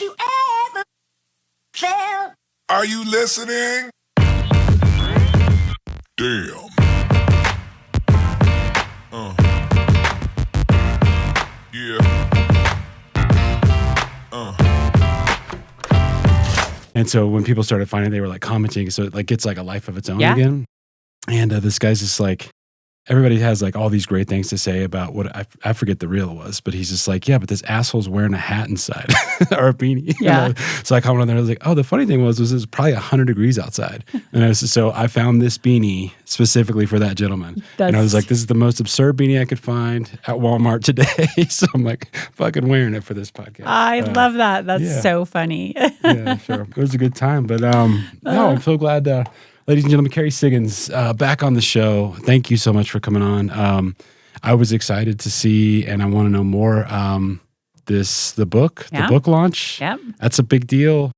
you ever felt. Are you listening? Damn. Yeah. And so when people started finding, they were like commenting, so it like gets like a life of its own again. And this guy's just like, everybody has like all these great things to say about what I forget the reel was, but he's just like, yeah, but this asshole's wearing a hat inside or a beanie. Yeah. So I commented on there, I was like, oh, the funny thing was it was probably 100 degrees outside. And so I found this beanie specifically for that gentleman. And I was like, this is the most absurd beanie I could find at Walmart today. So I'm like fucking wearing it for this podcast. I love that. That's so funny. Yeah, sure. It was a good time. But no, I'm so glad ladies and gentlemen, Kerry Siggins, back on the show. Thank you so much for coming on. I was excited to see, and I want to know more, the book launch. Yep. That's a big deal.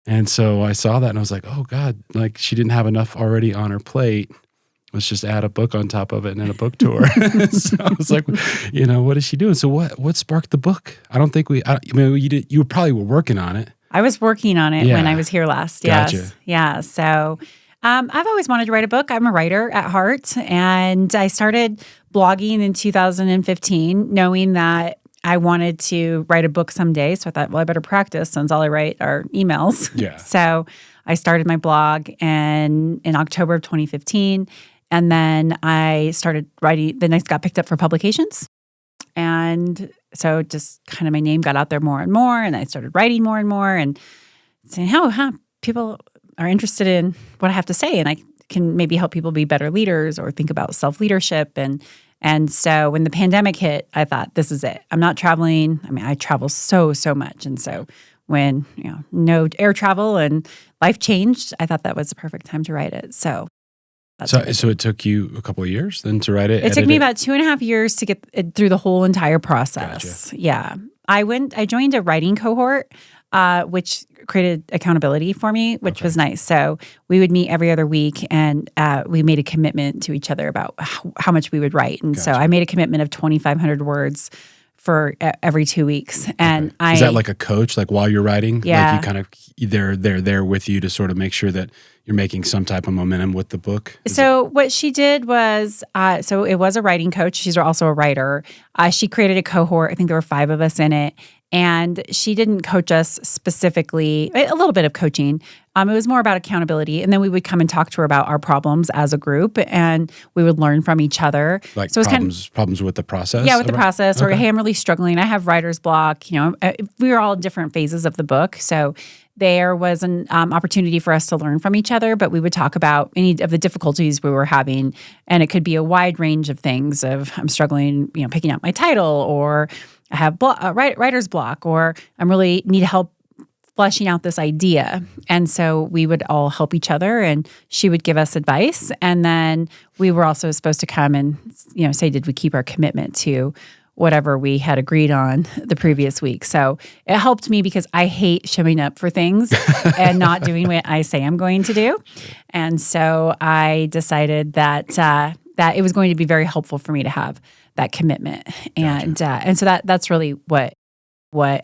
And so I saw that and I was like, oh God, like she didn't have enough already on her plate. Let's just add a book on top of it and then a book tour. So I was like, what is she doing? So what sparked the book? I don't think you probably were working on it. I was working on it when I was here last. Gotcha. Yes. Yeah. So I've always wanted to write a book. I'm a writer at heart. And I started blogging in 2015, knowing that I wanted to write a book someday. So I thought, well, I better practice since all I write are emails. Yeah. So I started my blog in October of 2015. And then I started writing. Then I got picked up for publications. And so just kind of my name got out there more and more. And I started writing more and more and saying, people are interested in what I have to say, and I can maybe help people be better leaders or think about self-leadership. And so when the pandemic hit, I thought, this is it. I'm not traveling. I mean, I travel so much. And so when, no air travel and life changed, I thought that was the perfect time to write it. So it took you a couple of years then to write it? It took me about 2.5 years to get it through the whole entire process. Gotcha. Yeah. I joined a writing cohort, which created accountability for me, which was nice. So we would meet every other week, and we made a commitment to each other about how much we would write. And so I made a commitment of 2,500 words for every 2 weeks. And is that like a coach, like while you're writing? Yeah. Like you kind of, they're there with you to sort of make sure that you're making some type of momentum with the book? What she did was, so it was a writing coach. She's also a writer. She created a cohort. I think there were 5 of us in it. And she didn't coach us specifically, a little bit of coaching. It was more about accountability. And then we would come and talk to her about our problems as a group, and we would learn from each other. Like so problems with the process? Yeah, with the process. Or, hey, I'm really struggling. I have writer's block. We were all in different phases of the book. So there was an opportunity for us to learn from each other, but we would talk about any of the difficulties we were having. And it could be a wide range of things of I'm struggling, picking out my title, or I have writer's block, or I'm really need help fleshing out this idea. And so we would all help each other, and she would give us advice. And then we were also supposed to come and, say, did we keep our commitment to whatever we had agreed on the previous week. So it helped me because I hate showing up for things and not doing what I say I'm going to do. And so I decided that that it was going to be very helpful for me to have that commitment. And so that's really what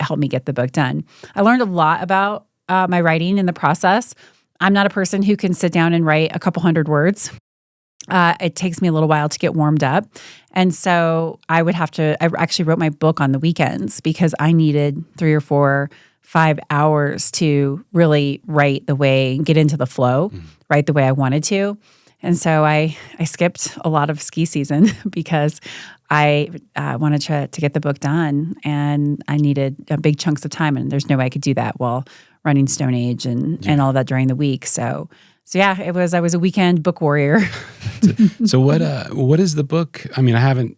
helped me get the book done. I learned a lot about my writing in the process. I'm not a person who can sit down and write a couple hundred words. It takes me a little while to get warmed up. And so I actually wrote my book on the weekends because I needed 3 or 4, 5 hours to really write the way, get into the flow, write the way I wanted to. And so I skipped a lot of ski season because I wanted to get the book done, and I needed big chunks of time, and there's no way I could do that while running Stoneage and all that during the week. So yeah, I was a weekend book warrior. So what is the book? I mean, I haven't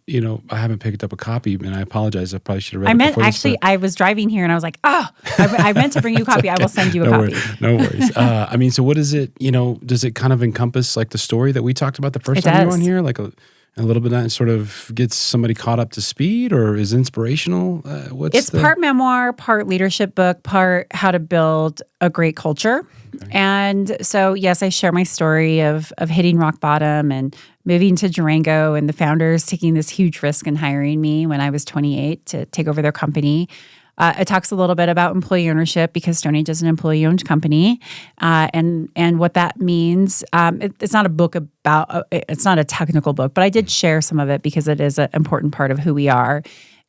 picked up a copy, and I apologize. I probably should have read it before. I was driving here and I was like, I meant to bring you a copy. Okay. I will send you a copy. No worries. So what is it, does it kind of encompass like the story that we talked about the first time you were on here? Like a little bit of that sort of gets somebody caught up to speed, or is inspirational? It's part memoir, part leadership book, part how to build a great culture. Okay. And so, yes, I share my story of hitting rock bottom and moving to Durango, and the founders taking this huge risk in hiring me when I was 28 to take over their company. It talks a little bit about employee ownership because Stoneage is an employee-owned company, and what that means. It's not a book about. It's not a technical book, but I did share some of it because it is an important part of who we are.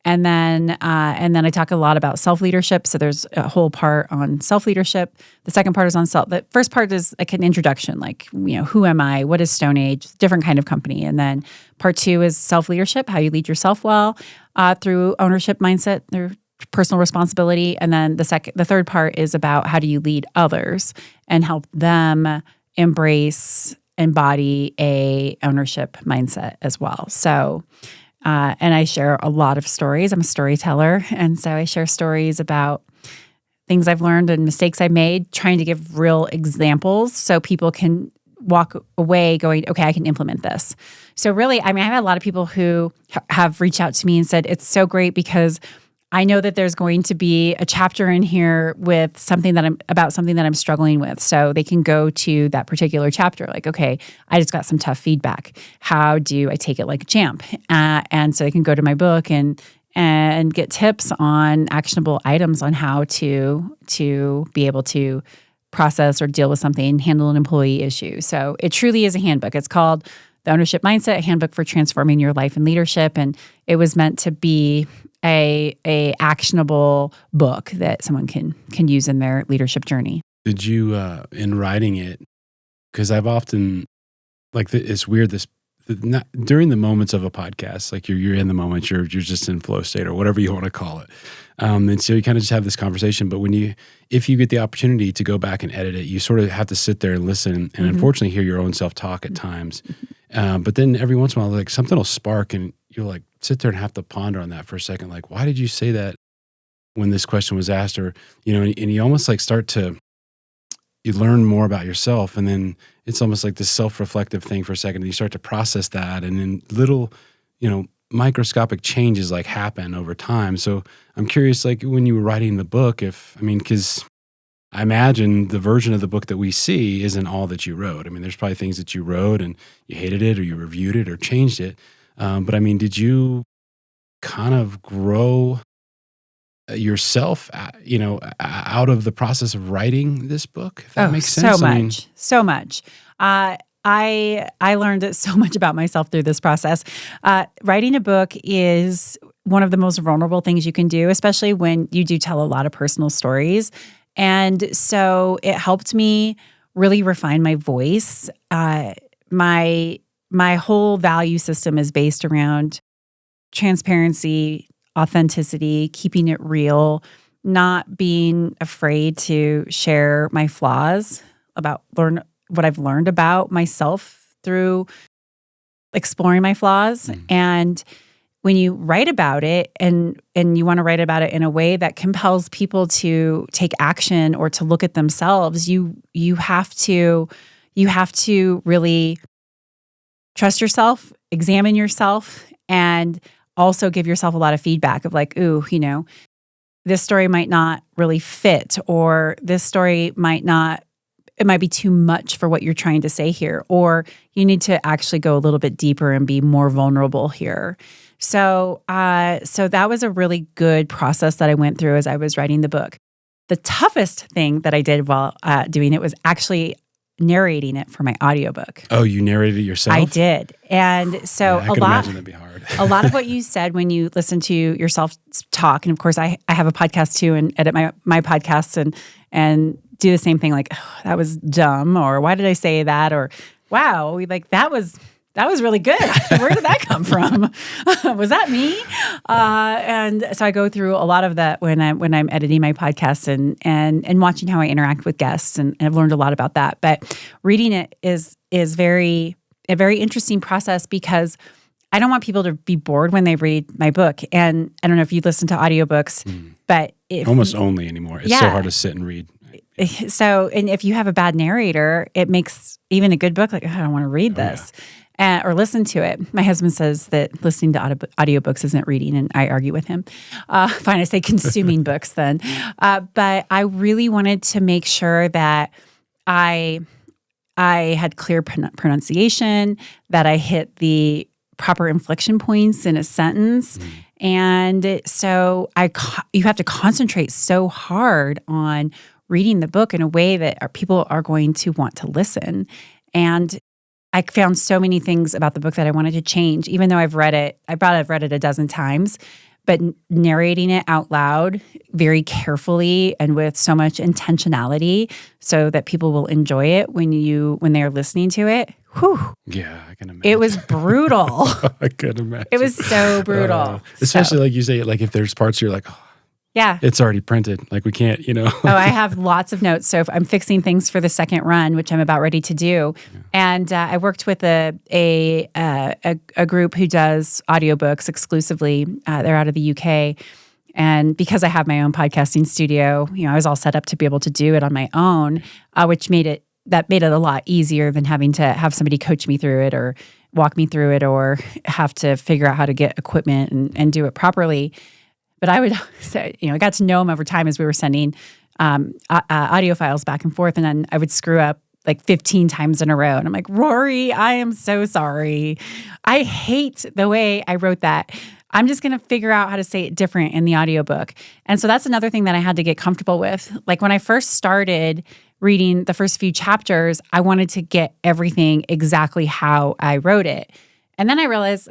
And then I talk a lot about self-leadership. So there's a whole part on self-leadership. The second part is on self. The first part is like an introduction, like, who am I? What is Stoneage? Different kind of company. And then part 2 is self-leadership, how you lead yourself well through ownership mindset, through personal responsibility. And then the third part is about how do you lead others and help them embody a ownership mindset as well. So and I share a lot of stories. I'm a storyteller. And so I share stories about things I've learned and mistakes I made, trying to give real examples so people can walk away going, okay, I can implement this. So really, I have a lot of people who have reached out to me and said, it's so great because I know that there's going to be a chapter in here with something that I'm struggling with. So they can go to that particular chapter, like, okay, I just got some tough feedback. How do I take it like a champ? And so they can go to my book and get tips on actionable items on how to be able to process or deal with something, handle an employee issue. So it truly is a handbook. It's called The Ownership Mindset, Handbook for Transforming Your Life and Leadership. And it was meant to be a actionable book that someone can use in their leadership journey. Did you, in writing it, because I've often, it's weird, during the moments of a podcast, like you're in the moment, you're just in flow state or whatever you want to call it. And so you kind of just have this conversation, but if you get the opportunity to go back and edit it, you sort of have to sit there and listen and unfortunately hear your own self-talk at times. But then every once in a while, like something will spark and you'll like sit there and have to ponder on that for a second. Like, why did you say that when this question was asked? Or, and you almost like you learn more about yourself. And then it's almost like this self-reflective thing for a second. And you start to process that. And then little, microscopic changes like happen over time. So I'm curious, like when you were writing the book, because I imagine the version of the book that we see isn't all that you wrote. There's probably things that you wrote and you hated it or you reviewed it or changed it. But did you kind of grow yourself, out of the process of writing this book? If that makes sense. So much. I learned so much about myself through this process. Writing a book is one of the most vulnerable things you can do, especially when you do tell a lot of personal stories. And so it helped me really refine my voice. My whole value system is based around transparency, authenticity, keeping it real, not being afraid to share my flaws, learn what I've learned about myself through exploring my flaws. And when you write about it and you want to write about it in a way that compels people to take action or to look at themselves, you have to really trust yourself, examine yourself, and also give yourself a lot of feedback of like, ooh, this story might not really fit, or this story it might be too much for what you're trying to say here, or you need to actually go a little bit deeper and be more vulnerable here. So that was a really good process that I went through as I was writing the book. The toughest thing that I did while doing it was actually narrating it for my audiobook. Oh, you narrated it yourself? I did. And so I could imagine that'd be hard. A lot of what you said when you listen to yourself talk, and of course I have a podcast too and edit my podcasts and do the same thing, like, oh, that was dumb, or why did I say that, or wow, that was really good. Where did that come from? Was that me? And so I go through a lot of that when I'm editing my podcasts and watching how I interact with guests, and I've learned a lot about that. But reading it is a very interesting process because I don't want people to be bored when they read my book. And I don't know if you listen to audiobooks, but almost only anymore. It's so hard to sit and read. So, and if you have a bad narrator, it makes even a good book like, oh, I don't want to read this. Or listen to it. My husband says that listening to audiobooks isn't reading, and I argue with him. Fine, I say consuming books then. But I really wanted to make sure that I had clear pronunciation, that I hit the proper inflection points in a sentence, And so you have to concentrate so hard on reading the book in a way that people are going to want to listen. And I found so many things about the book that I wanted to change, even though I've read it. I've read it a dozen times, but narrating it out loud very carefully and with so much intentionality so that people will enjoy it when they're listening to it. Whew. Yeah, I can imagine. It was brutal. I can imagine. It was so brutal. Especially like you say, like if there's parts you're like, oh, yeah, it's already printed. Like we can't, I have lots of notes. So if I'm fixing things for the second run, which I'm about ready to do. Yeah. And I worked with a group who does audiobooks exclusively. They're out of the UK. And because I have my own podcasting studio, I was all set up to be able to do it on my own, which made it a lot easier than having to have somebody coach me through it or walk me through it or have to figure out how to get equipment and do it properly. But I would say, I got to know him over time as we were sending audio files back and forth. And then I would screw up like 15 times in a row. And I'm like, Rory, I am so sorry. I hate the way I wrote that. I'm just going to figure out how to say it different in the audiobook. And so that's another thing that I had to get comfortable with. Like when I first started reading the first few chapters, I wanted to get everything exactly how I wrote it. And then I realized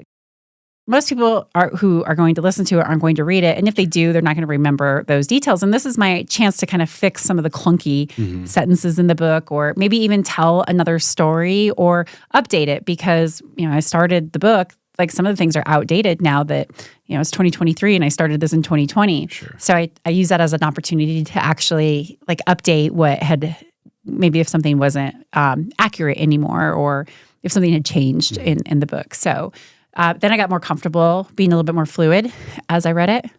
most people who are going to listen to it aren't going to read it. And if they do, they're not going to remember those details. And this is my chance to kind of fix some of the clunky sentences in the book, or maybe even tell another story or update it because, I started the book, like some of the things are outdated now that, it's 2023 and I started this in 2020. Sure. So I use that as an opportunity to actually like update what had, maybe if something wasn't accurate anymore or if something had changed in the book. So then I got more comfortable being a little bit more fluid as I read it.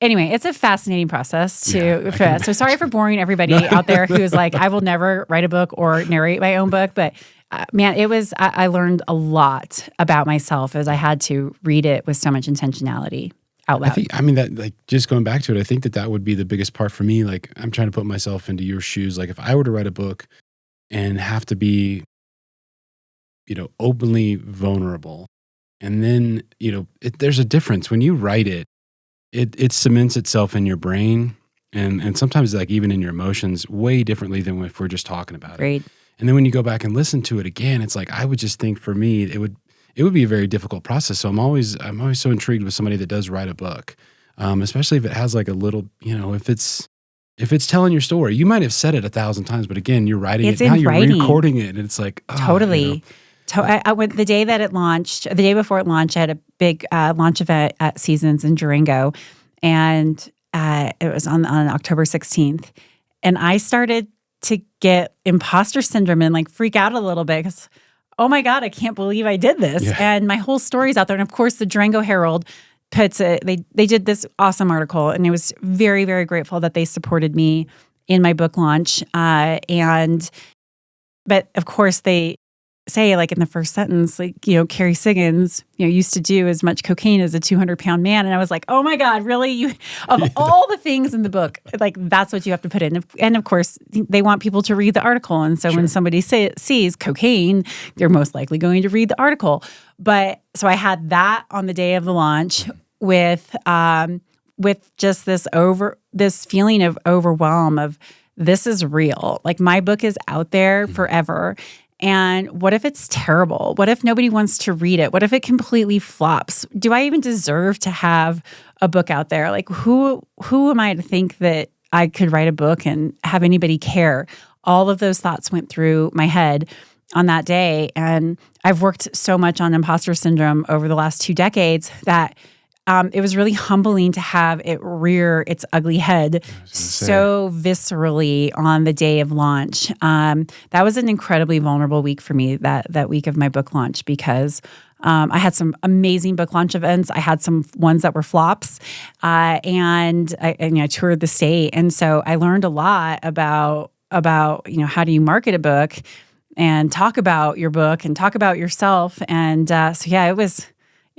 Anyway, it's a fascinating process so sorry for boring everybody out there who is like, I will never write a book or narrate my own book. But man, I learned a lot about myself as I had to read it with so much intentionality out loud. That like just going back to it, I think that would be the biggest part for me. Like I'm trying to put myself into your shoes. Like if I were to write a book and have to be, openly vulnerable, and then, there's a difference. When you write it, it cements itself in your brain and sometimes like even in your emotions way differently than if we're just talking about Great. it. And then when you go back and listen to it again, it's like I would just think for me, it would be a very difficult process. So I'm always so intrigued with somebody that does write a book, especially if it has like a little, if it's telling your story. You might have said it 1,000 times, but again, you're writing it's it. Now in you're writing. recording it and it's like, totally. I went the day that it launched, the day before it launched, I had a big launch event at Seasons in Durango, and it was on October 16th. And I started to get imposter syndrome and like freak out a little bit because, oh my God, I can't believe I did this. Yeah. And my whole story's out there. And of course, the Durango Herald puts it, they did this awesome article, and I was very, very grateful that they supported me in my book launch. But of course, they say like in the first sentence, like, Kerry Siggins, used to do as much cocaine as a 200-pound man. And I was like, oh my God, really? All the things in the book, like that's what you have to put in. And of course, they want people to read the article. And so when somebody sees cocaine, they're most likely going to read the article. But so I had that on the day of the launch with just this feeling of overwhelm of this is real. Like my book is out there forever. And what if it's terrible? What if nobody wants to read it? What if it completely flops? Do I even deserve to have a book out there? Like who am I to think that I could write a book and have anybody care? All of those thoughts went through my head on that day. And I've worked so much on imposter syndrome over the last 2 decades that it was really humbling to have it rear its ugly head so viscerally on the day of launch. That was an incredibly vulnerable week for me, that week of my book launch, because I had some amazing book launch events. I had some ones that were flops, and I toured the state. And so I learned a lot about how do you market a book and talk about your book and talk about yourself. And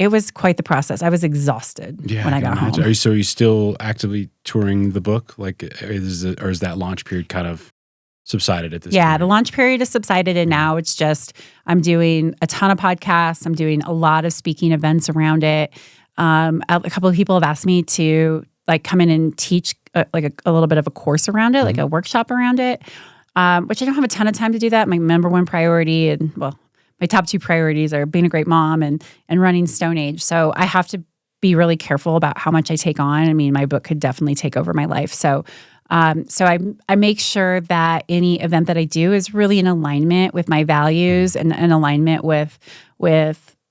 it was quite the process. I was exhausted when I got home. Are you still actively touring the book? Like, is that launch period kind of subsided at this point? Yeah, the launch period has subsided, and now it's just I'm doing a ton of podcasts. I'm doing a lot of speaking events around it. A couple of people have asked me to like come in and teach a little bit of a course around it, like a workshop around it, which I don't have a ton of time to do that. My number one priority and my top two priorities are being a great mom and running Stoneage. So I have to be really careful about how much I take on. I mean, my book could definitely take over my life. So I make sure that any event that I do is really in alignment with my values and in alignment with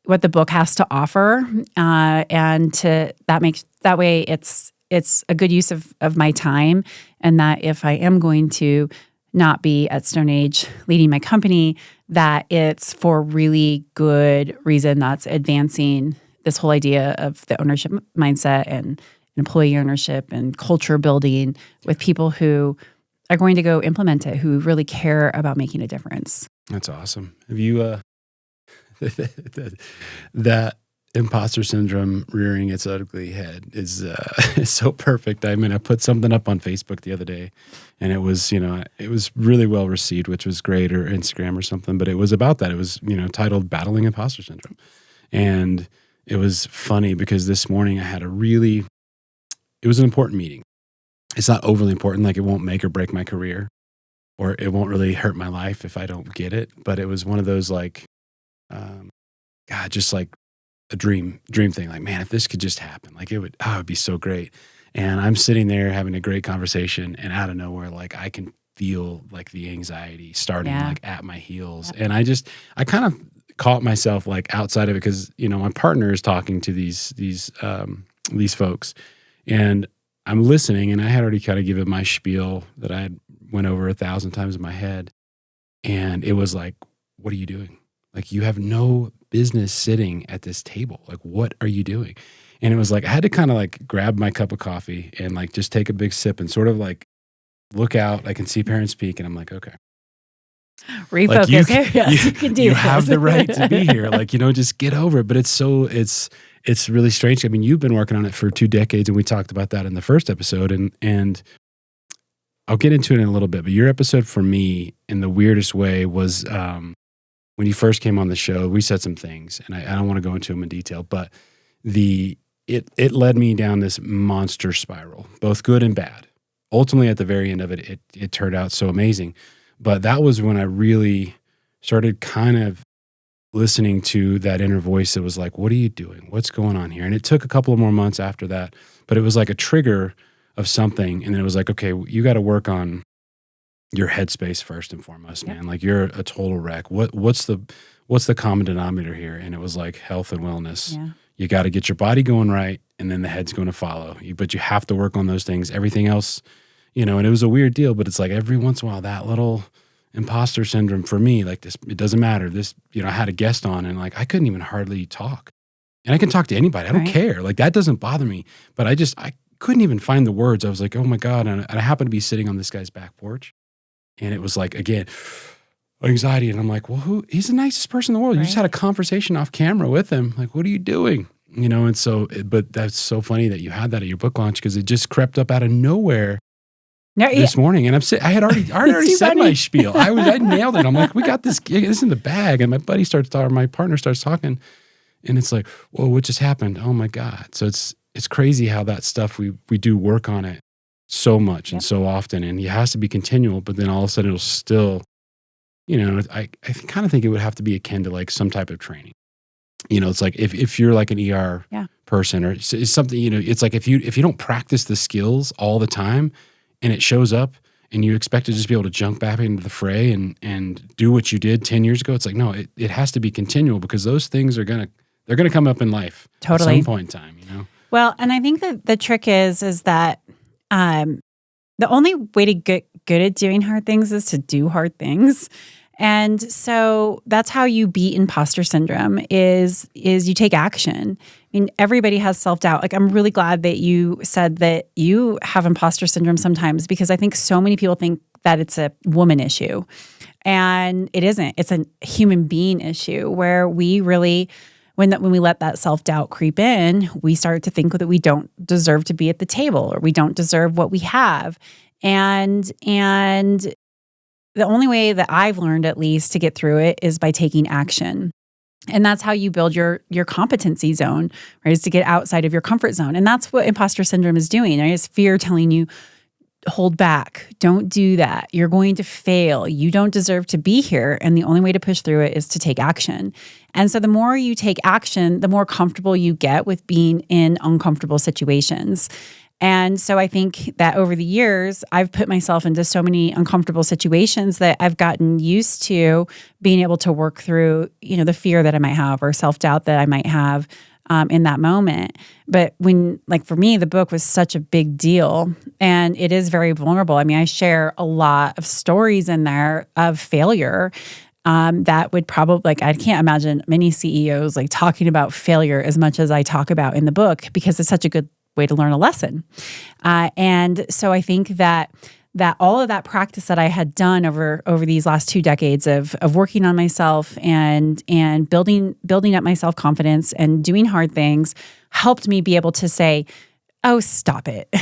what the book has to offer. And that way it's a good use of my time. And that if I am going to not be at Stoneage leading my company, that it's for really good reason that's advancing this whole idea of the ownership mindset and employee ownership and culture building with people who are going to go implement it, who really care about making a difference. That's awesome. Have you, that imposter syndrome rearing its ugly head is so perfect. I mean, I put something up on Facebook the other day and it was really well received, which was great, or Instagram or something, but it was about that. It was, titled Battling Imposter Syndrome. And it was funny because this morning I had it was an important meeting. It's not overly important, like it won't make or break my career, or it won't really hurt my life if I don't get it. But it was one of those just like a dream thing. Like, man, if this could just happen, like it would be so great. And I'm sitting there having a great conversation, and out of nowhere, like I can feel like the anxiety starting like at my heels. And I kind of caught myself like outside of it because, my partner is talking to these folks, and I'm listening, and I had already kind of given my spiel that I had went over 1,000 times in my head. And it was like, what are you doing? Like, you have no business sitting at this table. Like, what are you doing? And it was like, I had to kind of like grab my cup of coffee and like just take a big sip and sort of like look out. I can see parents speak, and I'm like, okay. Refocus. Like you can do you this. have the right to be here. Like, just get over it. But it's really strange. I mean, you've been working on it for 2 decades, and we talked about that in the first episode. And I'll get into it in a little bit. But your episode for me, in the weirdest way, was when you first came on the show. We said some things, and I don't want to go into them in detail, but it led me down this monster spiral, both good and bad. Ultimately, at the very end of it, it turned out so amazing. But that was when I really started kind of listening to that inner voice that was like, what are you doing? What's going on here? And it took a couple of more months after that, but it was like a trigger of something. And then it was like, okay, you got to work on your headspace first and foremost, man. Like, you're a total wreck. What's the common denominator here? And it was like health and wellness. Yeah. You got to get your body going right, and then the head's going to follow. But you have to work on those things. Everything else, and it was a weird deal, but it's like every once in a while, that little imposter syndrome for me, like this, it doesn't matter. This, I had a guest on, and like I couldn't even hardly talk. And I can talk to anybody. I don't care. Like, that doesn't bother me. But I couldn't even find the words. I was like, oh my God. And I happened to be sitting on this guy's back porch. And it was like, again, anxiety. And I'm like, well, he's the nicest person in the world. You just had a conversation off camera with him. Like, what are you doing? And so, but that's so funny that you had that at your book launch, because it just crept up out of nowhere this morning. And I had already said my spiel. I nailed it. I'm like, we got this in the bag. And my partner starts talking, and it's like, whoa, what just happened? Oh my God. So it's crazy how that stuff, we do work on it so much and so often, and it has to be continual, but then all of a sudden it'll still, I kind of think it would have to be akin to like some type of training. It's like if you're like an ER person, or it's something, it's like if you don't practice the skills all the time, and it shows up, and you expect to just be able to jump back into the fray and do what you did 10 years ago, it's like, no, it has to be continual, because those things they're gonna come up in life at some point in time, Well, and I think that the trick is that the only way to get good at doing hard things is to do hard things. And so that's how you beat imposter syndrome is you take action. I mean, everybody has self-doubt. Like, I'm really glad that you said that you have imposter syndrome sometimes, because I think so many people think that it's a woman issue. And it isn't. It's a human being issue where we really, when we let that self-doubt creep in, we start to think that we don't deserve to be at the table, or we don't deserve what we have. And the only way that I've learned, at least, to get through it is by taking action. And that's how you build your competency zone, right? Is to get outside of your comfort zone. And that's what imposter syndrome is doing. Right? It's fear telling you, hold back. Don't do that. You're going to fail. You don't deserve to be here. And the only way to push through it is to take action. And so the more you take action, the more comfortable you get with being in uncomfortable situations. And so I think that over the years, I've put myself into so many uncomfortable situations that I've gotten used to being able to work through, the fear that I might have or self-doubt that I might have in that moment. But for me, the book was such a big deal and it is very vulnerable. I mean, I share a lot of stories in there of failure that would probably, I can't imagine many CEOs talking about failure as much as I talk about in the book because it's such a good way to learn a lesson. And so I think that all of that practice that I had done over these last 2 decades of working on myself and building up my self-confidence and doing hard things helped me be able to say, oh, stop it.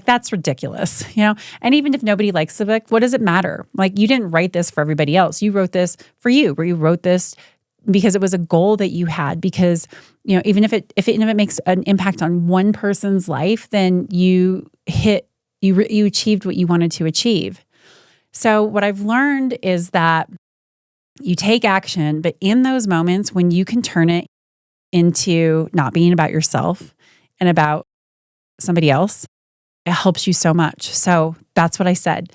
That's ridiculous, And even if nobody likes the book, what does it matter? You didn't write this for everybody else. You wrote this for you, where you wrote this because it was a goal that you had, because, even if it makes an impact on one person's life, then you achieved what you wanted to achieve. So what I've learned is that you take action, but in those moments when you can turn it into not being about yourself and about somebody else, it helps you so much. So that's what I said.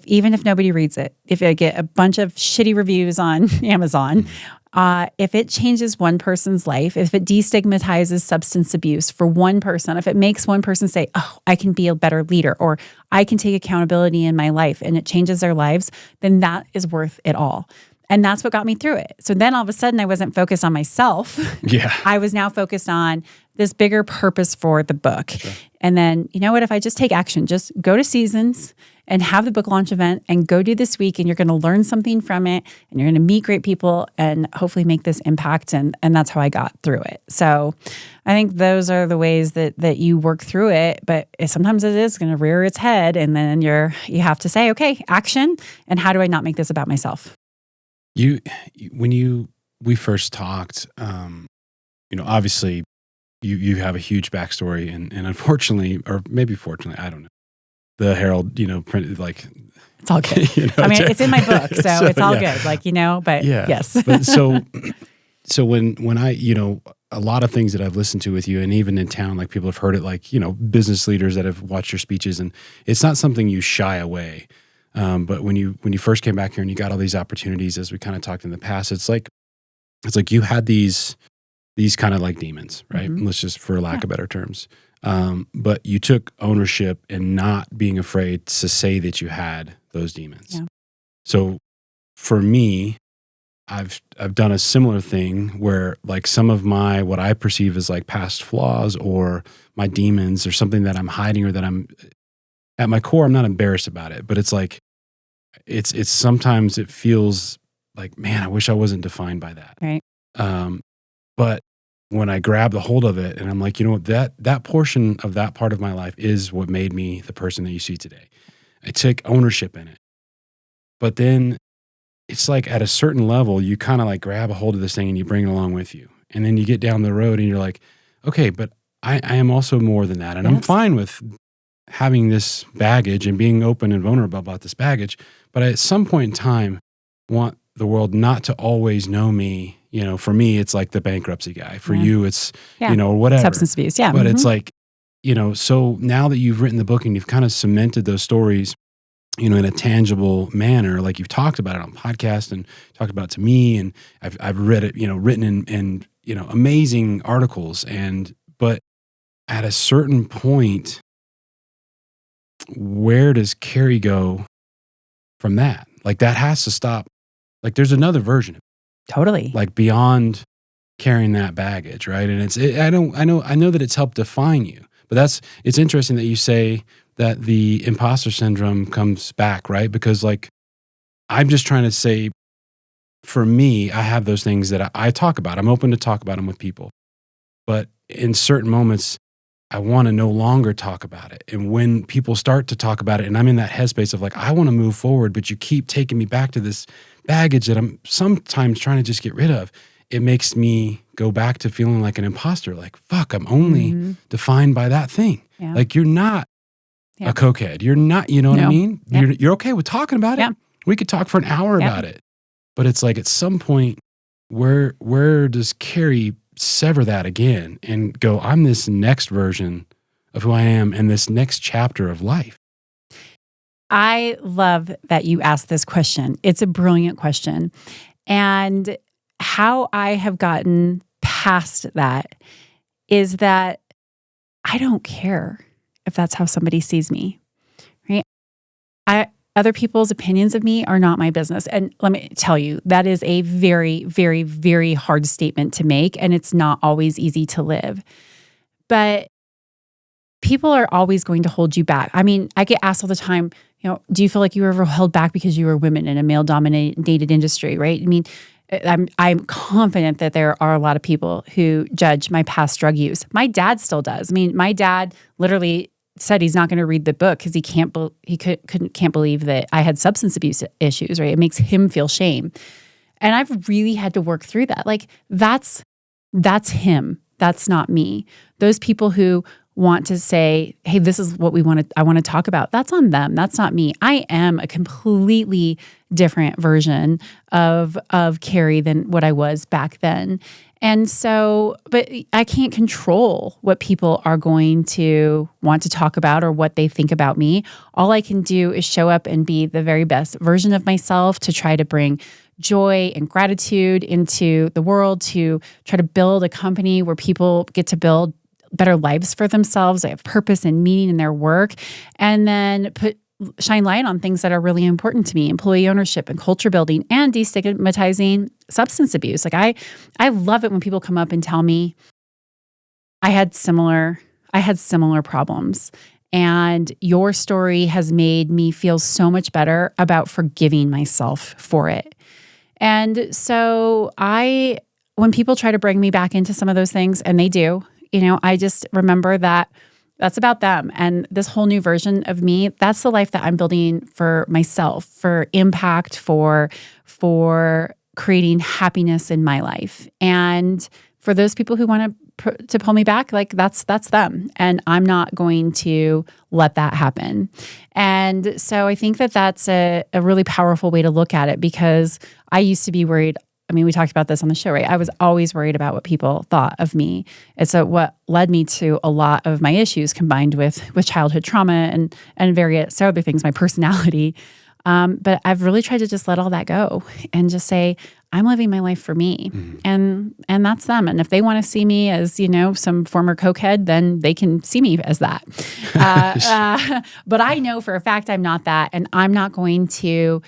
Even if nobody reads it, if I get a bunch of shitty reviews on Amazon, if it changes one person's life, if it destigmatizes substance abuse for one person, if it makes one person say, oh, I can be a better leader, or I can take accountability in my life, and it changes their lives, then that is worth it all. And that's what got me through it. So then all of a sudden I wasn't focused on myself. Yeah. I was now focused on this bigger purpose for the book. Sure. And then, if I just take action, just go to Seasons and have the book launch event and go do this week, and you're going to learn something from it, and you're going to meet great people and hopefully make this impact. And that's how I got through it. So I think those are the ways that you work through it. But sometimes it is going to rear its head, and then you have to say, okay, action. And how do I not make this about myself? When we first talked, obviously you have a huge backstory, and unfortunately, or maybe fortunately, I don't know, the Herald, printed it's all good. It's in my book, so it's all good. But yeah. Yes. But so when I, a lot of things that I've listened to with you, and even in town, people have heard it, business leaders that have watched your speeches, and it's not something you shy away. But when you first came back here and you got all these opportunities, as we kind of talked in the past, it's like you had these kind of demons, right? Mm-hmm. Let's just, for lack of better terms. But you took ownership and not being afraid to say that you had those demons. Yeah. So for me, I've done a similar thing where some of my, what I perceive as past flaws or my demons or something that I'm hiding, or that I'm at my core, I'm not embarrassed about it, but it's it's sometimes it feels man, I wish I wasn't defined by that. Right. But when I grab the hold of it and I'm that portion of that part of my life is what made me the person that you see today. I took ownership in it. But then it's at a certain level, you kind of grab a hold of this thing and you bring it along with you. And then you get down the road and you're okay, but I am also more than that. And yes. I'm fine with having this baggage and being open and vulnerable about this baggage. But at some point in time, want the world not to always know me. For me, it's the bankruptcy guy. For you, it's, whatever. Substance abuse, yeah. But it's so now that you've written the book and you've kind of cemented those stories, in a tangible manner, you've talked about it on podcast and talked about it to me, and I've read it, written in amazing articles. But at a certain point, where does Kerry go from that? That has to stop. There's another version of it. Totally. Beyond carrying that baggage, right? And I know that it's helped define you, but it's interesting that you say that the imposter syndrome comes back, right? Because I'm just trying to say, for me, I have those things that I talk about. I'm open to talk about them with people, but in certain moments, I want to no longer talk about it. And when people start to talk about it, and I'm in that headspace of I want to move forward, but you keep taking me back to this baggage that I'm sometimes trying to just get rid of. it makes me go back to feeling like an imposter. Like, fuck, I'm only defined by that thing. Yeah. Like, you're not a cokehead. You're not, you know what I mean? Yep. You're okay with talking about it. Yep. We could talk for an hour about it. But it's like at some point, where does Kerry sever that again and go, I'm this next version of who I am and this next chapter of life? I love that you asked this question. It's a brilliant question. And how I have gotten past that is that I don't care if that's how somebody sees me, right? Other people's opinions of me are not my business. And let me tell you, that is a very, very, very hard statement to make, and it's not always easy to live. But people are always going to hold you back. I mean, I get asked all the time, do you feel like you were ever held back because you were women in a male-dominated industry, right? I mean, I'm confident that there are a lot of people who judge my past drug use. My dad still does. I mean, my dad literally said he's not going to read the book because he can't believe that I had substance abuse issues, right? It makes him feel shame. And I've really had to work through that. Like that's him. That's not me. Those people who want to say, hey, this is what I want to talk about. That's on them. That's not me. I am a completely different version of Kerry than what I was back then. And so, but I can't control what people are going to want to talk about or what they think about me. All I can do is show up and be the very best version of myself to try to bring joy and gratitude into the world, to try to build a company where people get to build better lives for themselves. They have purpose and meaning in their work, and then shine light on things that are really important to me: employee ownership and culture building and destigmatizing substance abuse. Like I love it when people come up and tell me I had similar problems, and your story has made me feel so much better about forgiving myself for it. And so when people try to bring me back into some of those things, and they do, I just remember that that's about them. And this whole new version of me, that's the life that I'm building for myself, for impact, for creating happiness in my life. And for those people who want to pull me back, like that's them. And I'm not going to let that happen. And so I think that that's a really powerful way to look at it, because I used to be worried. I mean, we talked about this on the show, right? I was always worried about what people thought of me. It's what led me to a lot of my issues, combined with childhood trauma and various other things, my personality. But I've really tried to just let all that go and just say, I'm living my life for me, and that's them. And if they want to see me as, some former cokehead, then they can see me as that. But I know for a fact I'm not that, and I'm not going to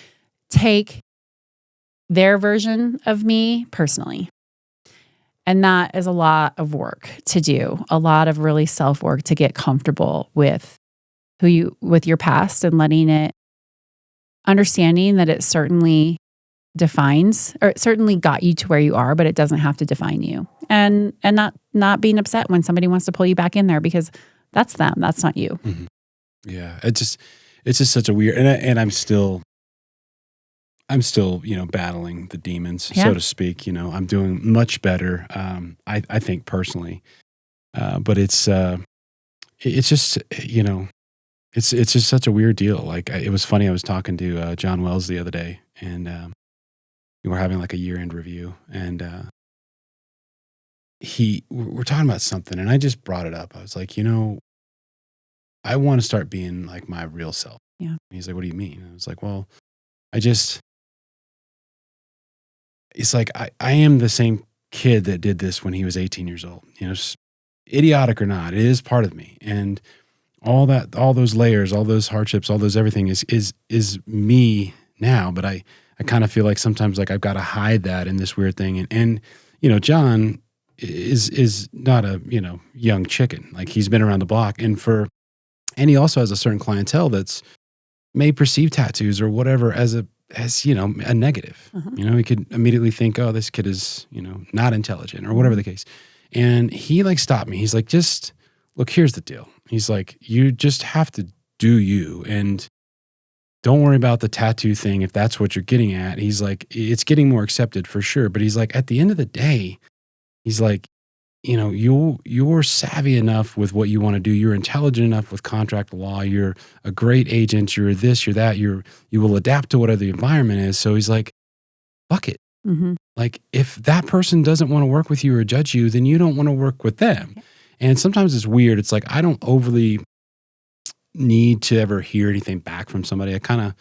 take their version of me personally. And that is a lot of work to do, a lot of really self-work to get comfortable with with your past, and understanding that it certainly defines, or it certainly got you to where you are, but it doesn't have to define you. And not being upset when somebody wants to pull you back in there, because that's them, that's not you. Mm-hmm. Yeah, it's just such a weird, and I'm still, battling the demons, so to speak. I'm doing much better, I think personally, but it's just, it's just such a weird deal. Like it was funny. I was talking to John Wells the other day, and we were having like a year-end review, and we're talking about something, and I just brought it up. I was like, I want to start being like my real self. Yeah. And he's like, what do you mean? And I was like, well, it's like, I am the same kid that did this when he was 18 years old, idiotic or not, it is part of me. And all those layers, all those hardships, all those everything is me now. But I kind of feel like sometimes like I've got to hide that in this weird thing. And John is not a, young chicken. Like he's been around the block, and he also has a certain clientele that's may perceive tattoos or whatever as a negative. Uh-huh. He could immediately think, oh, this kid is, not intelligent or whatever the case. And he like stopped me. He's like, just look, here's the deal. He's like, you just have to do you. And don't worry about the tattoo thing if that's what you're getting at. He's like, it's getting more accepted for sure. But he's like, at the end of the day, he's like, you know, you're savvy enough with what you want to do. You're intelligent enough with contract law. You're a great agent. You're this, you're that. You will adapt to whatever the environment is. So he's like, fuck it. Mm-hmm. Like if that person doesn't want to work with you or judge you, then you don't want to work with them. And sometimes it's weird. It's like, I don't overly need to ever hear anything back from somebody. I kind of,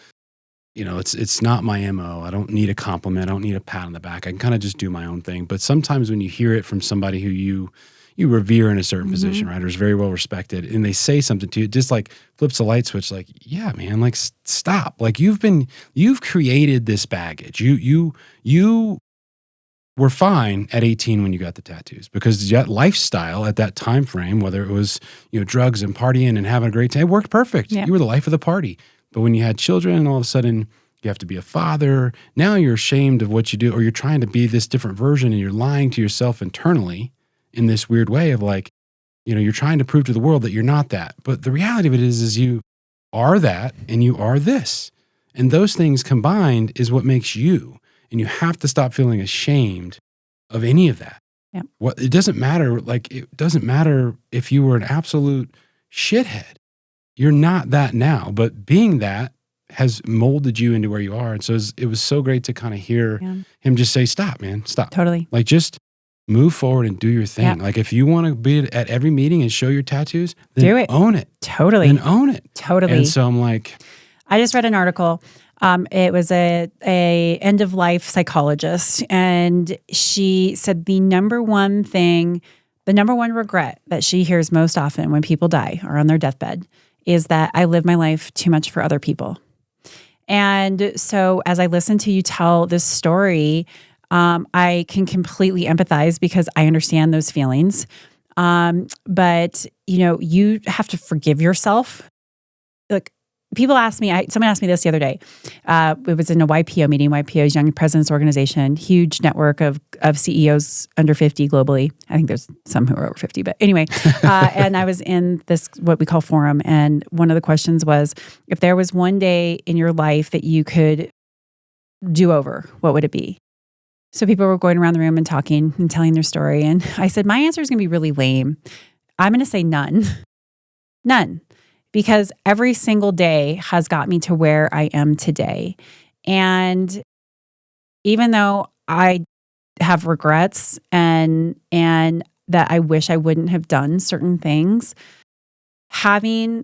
you know, it's not my MO. I don't need a compliment. I don't need a pat on the back. I can kind of just do my own thing. But sometimes when you hear it from somebody who you revere in a certain position, right, or is very well respected, and they say something to you, it just like flips a light switch. Like, yeah, man, like stop. Like you've created this baggage. You were fine at 18 when you got the tattoos because that lifestyle at that time frame, whether it was, you know, drugs and partying and having a great time, it worked perfect. Yeah. You were the life of the party. But when you had children and all of a sudden you have to be a father, now you're ashamed of what you do, or you're trying to be this different version and you're lying to yourself internally in this weird way of like, you know, you're trying to prove to the world that you're not that. But the reality of it is you are that and you are this. And those things combined is what makes you. And you have to stop feeling ashamed of any of that. Yeah. It doesn't matter. Like, it doesn't matter if you were an absolute shithead. You're not that now, but being that has molded you into where you are. And so it was so great to kind of hear him just say, stop, man, stop. Totally. Like, just move forward and do your thing. Yeah. Like, if you want to be at every meeting and show your tattoos, then Do it. own it. Totally. Then own it. Totally. And so I'm like, I just read an article. It was a end of life psychologist, and she said the number one regret that she hears most often when people die or on their deathbed is that I live my life too much for other people. And so as I listen to you tell this story, I can completely empathize because I understand those feelings. But you know, you have to forgive yourself. Like, people ask me, someone asked me this the other day. It was in a YPO meeting, YPO's Young Presidents Organization, huge network of CEOs under 50 globally. I think there's some who are over 50, but anyway. And I was in this, what we call forum. And one of the questions was, if there was one day in your life that you could do over, what would it be? So people were going around the room and talking and telling their story. And I said, my answer is going to be really lame. I'm going to say none. None. Because every single day has got me to where I am today. And even though I have regrets and that I wish I wouldn't have done certain things,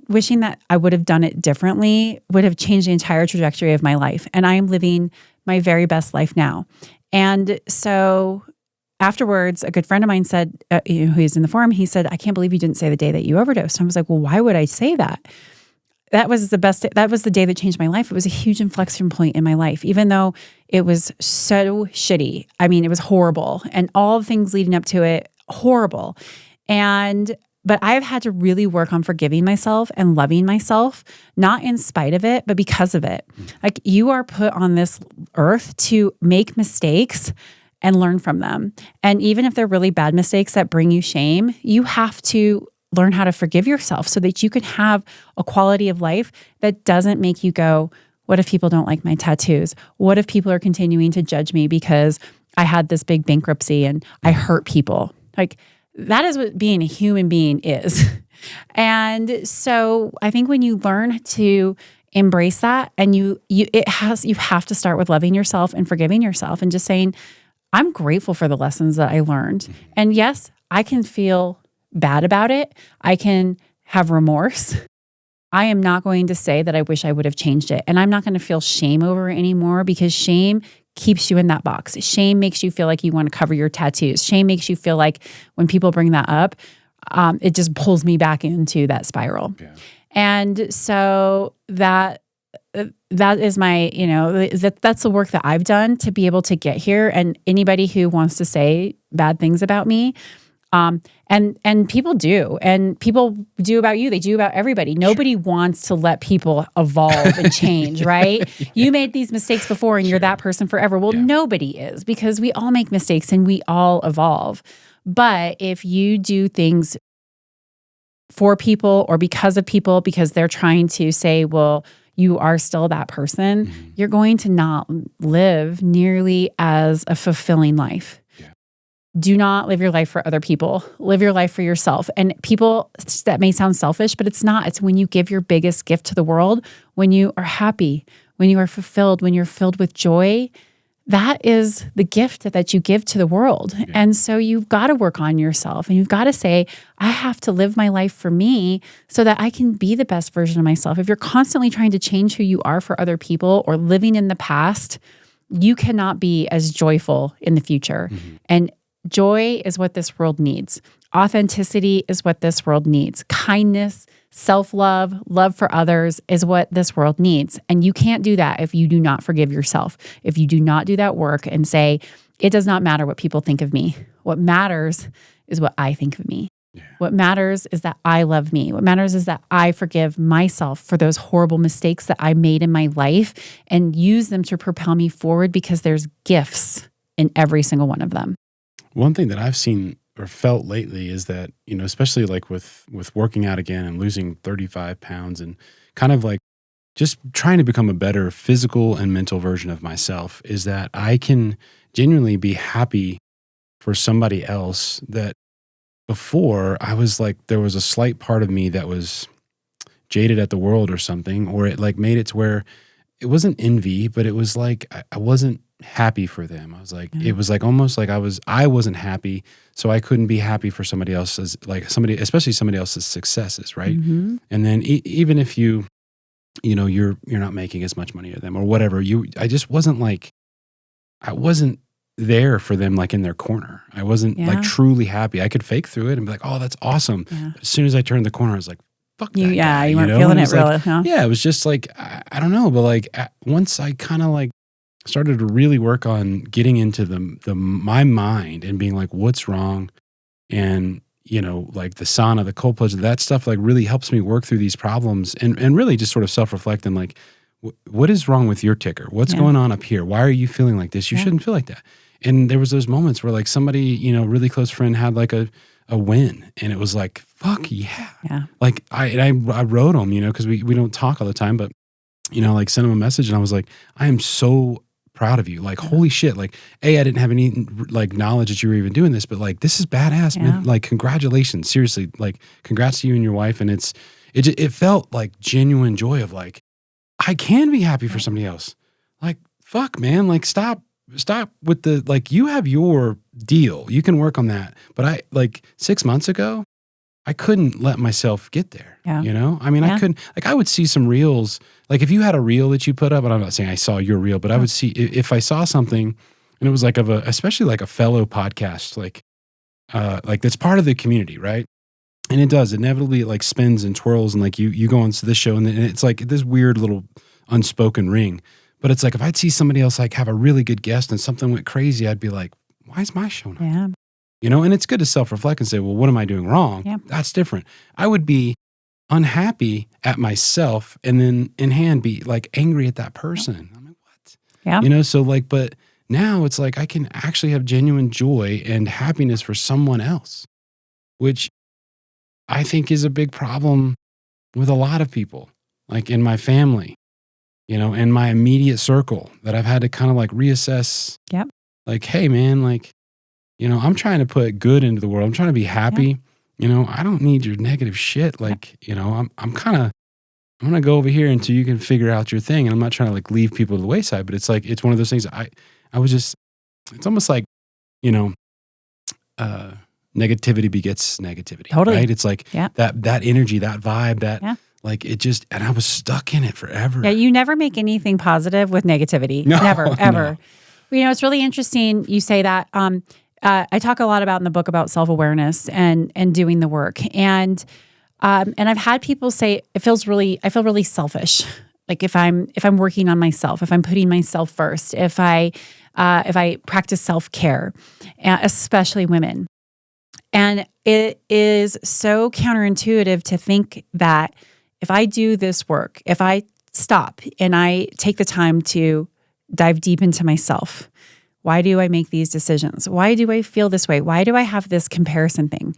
wishing that I would have done it differently would have changed the entire trajectory of my life. And I am living my very best life now. And so afterwards, a good friend of mine said, who's in the forum, he said, I can't believe you didn't say the day that you overdosed. And I was like, well, why would I say that? That was the best. That was the day that changed my life. It was a huge inflection point in my life, even though it was so shitty. I mean, it was horrible, and all the things leading up to it, horrible. But I've had to really work on forgiving myself and loving myself, not in spite of it, but because of it. Like, you are put on this earth to make mistakes and learn from them. And even if they're really bad mistakes that bring you shame, you have to learn how to forgive yourself so that you can have a quality of life that doesn't make you go, what if people don't like my tattoos? What if people are continuing to judge me because I had this big bankruptcy and I hurt people? Like, that is what being a human being is. And so I think when you learn to embrace that, and you have to start with loving yourself and forgiving yourself and just saying, I'm grateful for the lessons that I learned. And yes, I can feel bad about it. I can have remorse. I am not going to say that I wish I would have changed it. And I'm not going to feel shame over it anymore, because shame keeps you in that box. Shame makes you feel like you want to cover your tattoos. Shame makes you feel like when people bring that up, it just pulls me back into that spiral. Yeah. And so that is my, that's the work that I've done to be able to get here. And anybody who wants to say bad things about me, and people do, and people do about you. They do about everybody. Nobody wants to let people evolve and change, right? You made these mistakes before and you're that person forever. Well, nobody is, because we all make mistakes and we all evolve. But if you do things for people or because of people, because they're trying to say, well, you are still that person, Mm-hmm. you're going to not live nearly as a fulfilling life. Yeah. Do not live your life for other people. Live your life for yourself. And people, that may sound selfish, but it's not. It's when you give your biggest gift to the world, when you are happy, when you are fulfilled, when you're filled with joy. That is the gift that you give to the world. Yeah. And so you've got to work on yourself, and you've got to say, I have to live my life for me so that I can be the best version of myself. If you're constantly trying to change who you are for other people or living in the past, you cannot be as joyful in the future. Mm-hmm. And joy is what this world needs. Authenticity is what this world needs. Kindness, self-love, love for others is what this world needs. And you can't do that if you do not forgive yourself. If you do not do that work and say, it does not matter what people think of me. What matters is what I think of me. Yeah. What matters is that I love me. What matters is that I forgive myself for those horrible mistakes that I made in my life and use them to propel me forward, because there's gifts in every single one of them. One thing that I've seen or felt lately is that, especially like with working out again and losing 35 pounds and kind of like just trying to become a better physical and mental version of myself, is that I can genuinely be happy for somebody else that before I was like, there was a slight part of me that was jaded at the world or something, or it like made it to where it wasn't envy, but it was like, I wasn't happy for them. I was like, it was like almost like I wasn't happy, so I couldn't be happy for somebody else's, like especially somebody else's successes, right? Mm-hmm. And then even if you're not making as much money as them or whatever, I just wasn't like, I wasn't there for them, like in their corner. I wasn't like truly happy. I could fake through it and be like, oh, that's awesome. Yeah. But as soon as I turned the corner, I was like, fuck that guy, you weren't And feeling it was really, like, huh? yeah, it was just like, I don't know, but like once I kind of like started to really work on getting into my mind and being like, what's wrong? And, like the sauna, the cold plunge, that stuff like really helps me work through these problems and really just sort of self-reflect and like, what is wrong with your ticker? What's going on up here? Why are you feeling like this? You shouldn't feel like that. And there was those moments where like somebody, really close friend had like a win, and it was like, fuck yeah. Yeah. Like I wrote them, because we don't talk all the time, but like sent him a message, and I was like, I am so proud of you. Like, holy shit. Like, I didn't have any like knowledge that you were even doing this, but like, this is badass, man. Like, congratulations. Seriously. Like, congrats to you and your wife. And it felt like genuine joy of like, I can be happy for somebody else. Like, fuck, man. Like, stop with the, like, you have your deal. You can work on that. But I, like 6 months ago, I couldn't let myself get there. Yeah. I mean, I couldn't, like, I would see some reels. Like, if you had a reel that you put up, and I'm not saying I saw your reel, but I would see, if I saw something and it was like especially like a fellow podcast, like that's part of the community, right? And it does inevitably, it like spins and twirls, and like you go into this show, and it's like this weird little unspoken ring. But it's like, if I'd see somebody else like have a really good guest and something went crazy, I'd be like, why is my show not? Yeah. And it's good to self-reflect and say, well, what am I doing wrong? Yeah. That's different. I would be unhappy at myself and then in hand be like angry at that person. I'm like, what? Yeah. So like, but now it's like I can actually have genuine joy and happiness for someone else, which I think is a big problem with a lot of people, like in my family, in my immediate circle, that I've had to kind of like reassess. Yep. Like, hey man, like, I'm trying to put good into the world. I'm trying to be happy. I don't need your negative shit. Like, I'm going to go over here until you can figure out your thing. And I'm not trying to like leave people to the wayside, but it's like, it's one of those things I was just, it's almost like, negativity begets negativity. Totally. Right? It's like that energy, that vibe, that like it just, and I was stuck in it forever. Yeah. You never make anything positive with negativity. No, Never, ever. no. It's really interesting you say that. I talk a lot about in the book about self-awareness and doing the work. And I've had people say I feel really selfish. Like if I'm working on myself, if I'm putting myself first, if I practice self-care, especially women. And it is so counterintuitive to think that if I do this work, if I stop and I take the time to dive deep into myself, why do I make these decisions? Why do I feel this way? Why do I have this comparison thing?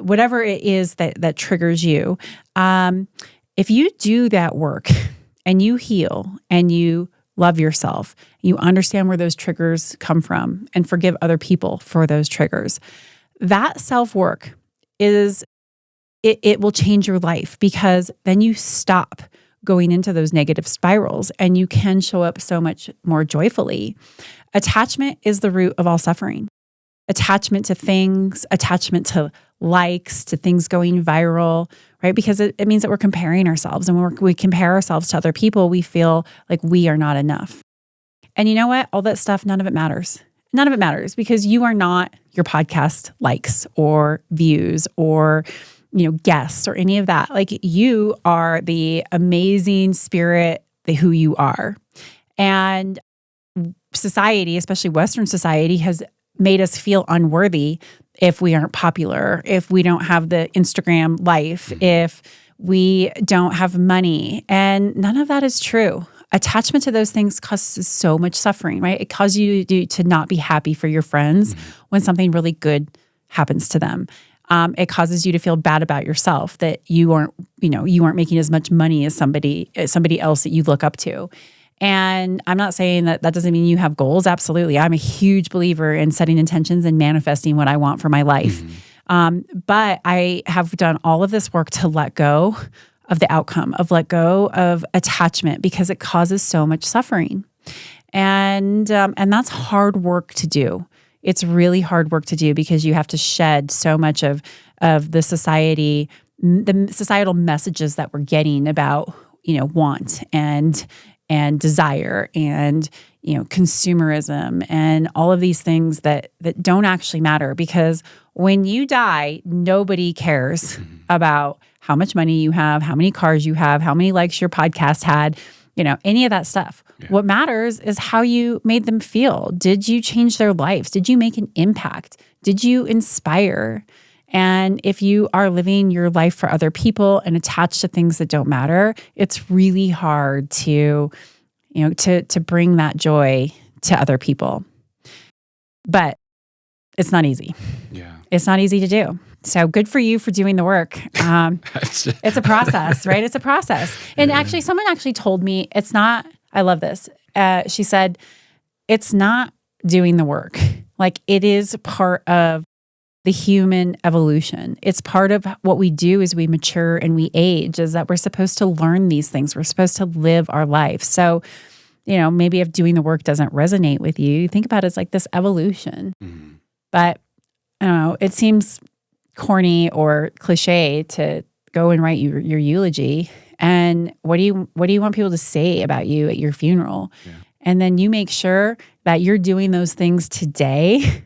Whatever it is that triggers you, if you do that work and you heal and you love yourself, you understand where those triggers come from and forgive other people for those triggers, that self-work it will change your life, because then you stop going into those negative spirals and you can show up so much more joyfully. Attachment is the root of all suffering. Attachment to things, attachment to likes, to things going viral, right? Because it means that we're comparing ourselves. And when we compare ourselves to other people, we feel like we are not enough. And you know what? All that stuff, none of it matters. None of it matters, because you are not your podcast likes or views or guests or any of that. Like, you are the amazing spirit, who you are. And society, especially Western society, has made us feel unworthy if we aren't popular, if we don't have the Instagram life, if we don't have money. And none of that is true. Attachment to those things causes so much suffering, right? It causes you to not be happy for your friends when something really good happens to them. It causes you to feel bad about yourself, that you aren't making as much money as somebody else that you look up to. And I'm not saying that doesn't mean you have goals. Absolutely. I'm a huge believer in setting intentions and manifesting what I want for my life. But I have done all of this work to let go of the outcome, let go of attachment, because it causes so much suffering. And that's hard work to do. It's really hard work to do, because you have to shed so much of the societal messages that we're getting about, want and desire and, consumerism and all of these things that don't actually matter. Because when you die, nobody cares about how much money you have, how many cars you have, how many likes your podcast had, any of that stuff. Yeah. What matters is how you made them feel. Did you change their lives? Did you make an impact? Did you inspire? And if you are living your life for other people and attached to things that don't matter, it's really hard to bring that joy to other people. But it's not easy. Yeah. It's not easy to do. So good for you for doing the work. It's a process, right? It's a process. And actually, someone told me it's not, I love this. She said, it's not doing the work. Like, it is part of the human evolution. It's part of what we do as we mature and we age, is that we're supposed to learn these things. We're supposed to live our life. So, maybe if doing the work doesn't resonate with you, think about it as like this evolution. But I don't know, it seems corny or cliche to go and write your eulogy. And what do you want people to say about you at your funeral? Yeah. And then you make sure that you're doing those things today,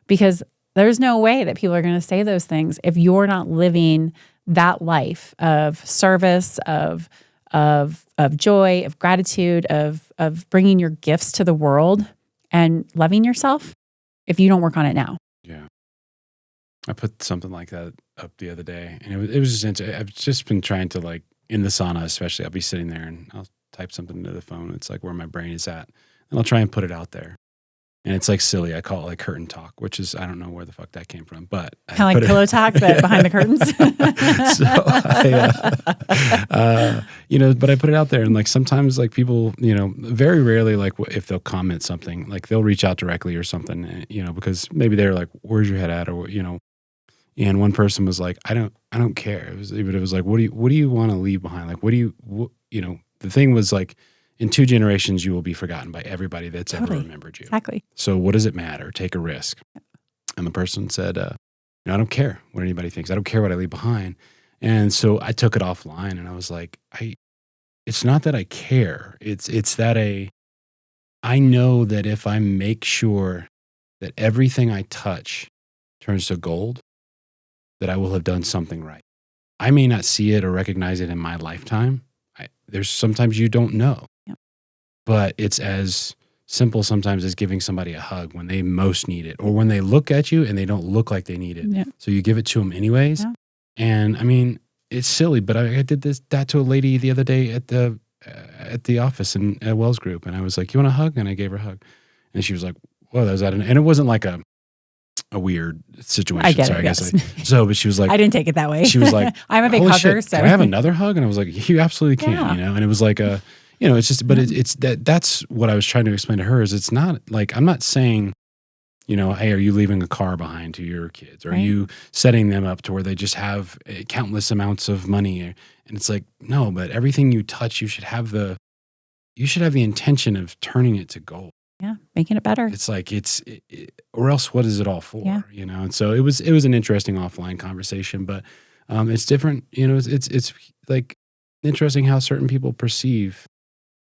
because there's no way that people are going to say those things if you're not living that life of service, of joy, of gratitude, of bringing your gifts to the world and loving yourself, if you don't work on it now. Yeah. I put something like that up the other day, and it was just interesting. I've just been trying to, like, in the sauna especially, I'll be sitting there and I'll type something into the phone. It's like where my brain is at, and I'll try and put it out there. And it's like silly. I call it like curtain talk, which is, I don't know where the fuck that came from, but kind of like pillow talk, but behind the curtains. So but I put it out there, and like sometimes like people, very rarely, like if they'll comment something, like they'll reach out directly or something, because maybe they're like, where's your head at? Or, and one person was like, I don't care. It was like, what do you want to leave behind? Like, the thing was like, in 2 generations, you will be forgotten by everybody that's ever remembered you. Exactly. So what does it matter? Take a risk. And the person said, I don't care what anybody thinks. I don't care what I leave behind. And so I took it offline, and I was like, it's not that I care. It's that I know that if I make sure that everything I touch turns to gold, that I will have done something right. I may not see it or recognize it in my lifetime. There's sometimes you don't know. But it's as simple sometimes as giving somebody a hug when they most need it, or when they look at you and they don't look like they need it. Yeah. So you give it to them anyways. Yeah. And I mean, it's silly, but I did that to a lady the other day at the office at Wells Group. And I was like, you want a hug? And I gave her a hug. And she was like, whoa, that was out. And it wasn't like a weird situation. I get so it, I guess yes. but she was like, I didn't take it that way. she was like, I'm a big "Holy hugger, shit, so can I have another hug?" And I was like, "You absolutely can," Yeah. you know. And it was like it's just, but it's that's what I was trying to explain to her is it's not like I'm not saying, hey, are you leaving a car behind to your kids? Or are Right. you setting them up to where they just have countless amounts of money? And it's like, no, but everything you touch, you should have the intention of turning it to gold. Yeah, making it better. It's like or else what is it all for? Yeah. And so it was an interesting offline conversation, but it's different. It's like interesting how certain people perceive,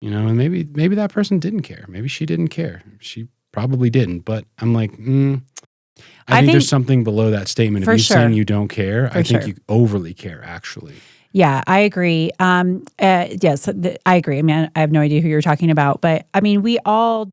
and maybe that person didn't care. Maybe she didn't care. She probably didn't. But I'm like, I think there's something below that statement. If you're saying you don't care, I think you overly care. Actually. Yeah, I agree. Yes, I agree. I mean, I have no idea who you're talking about, but I mean, we all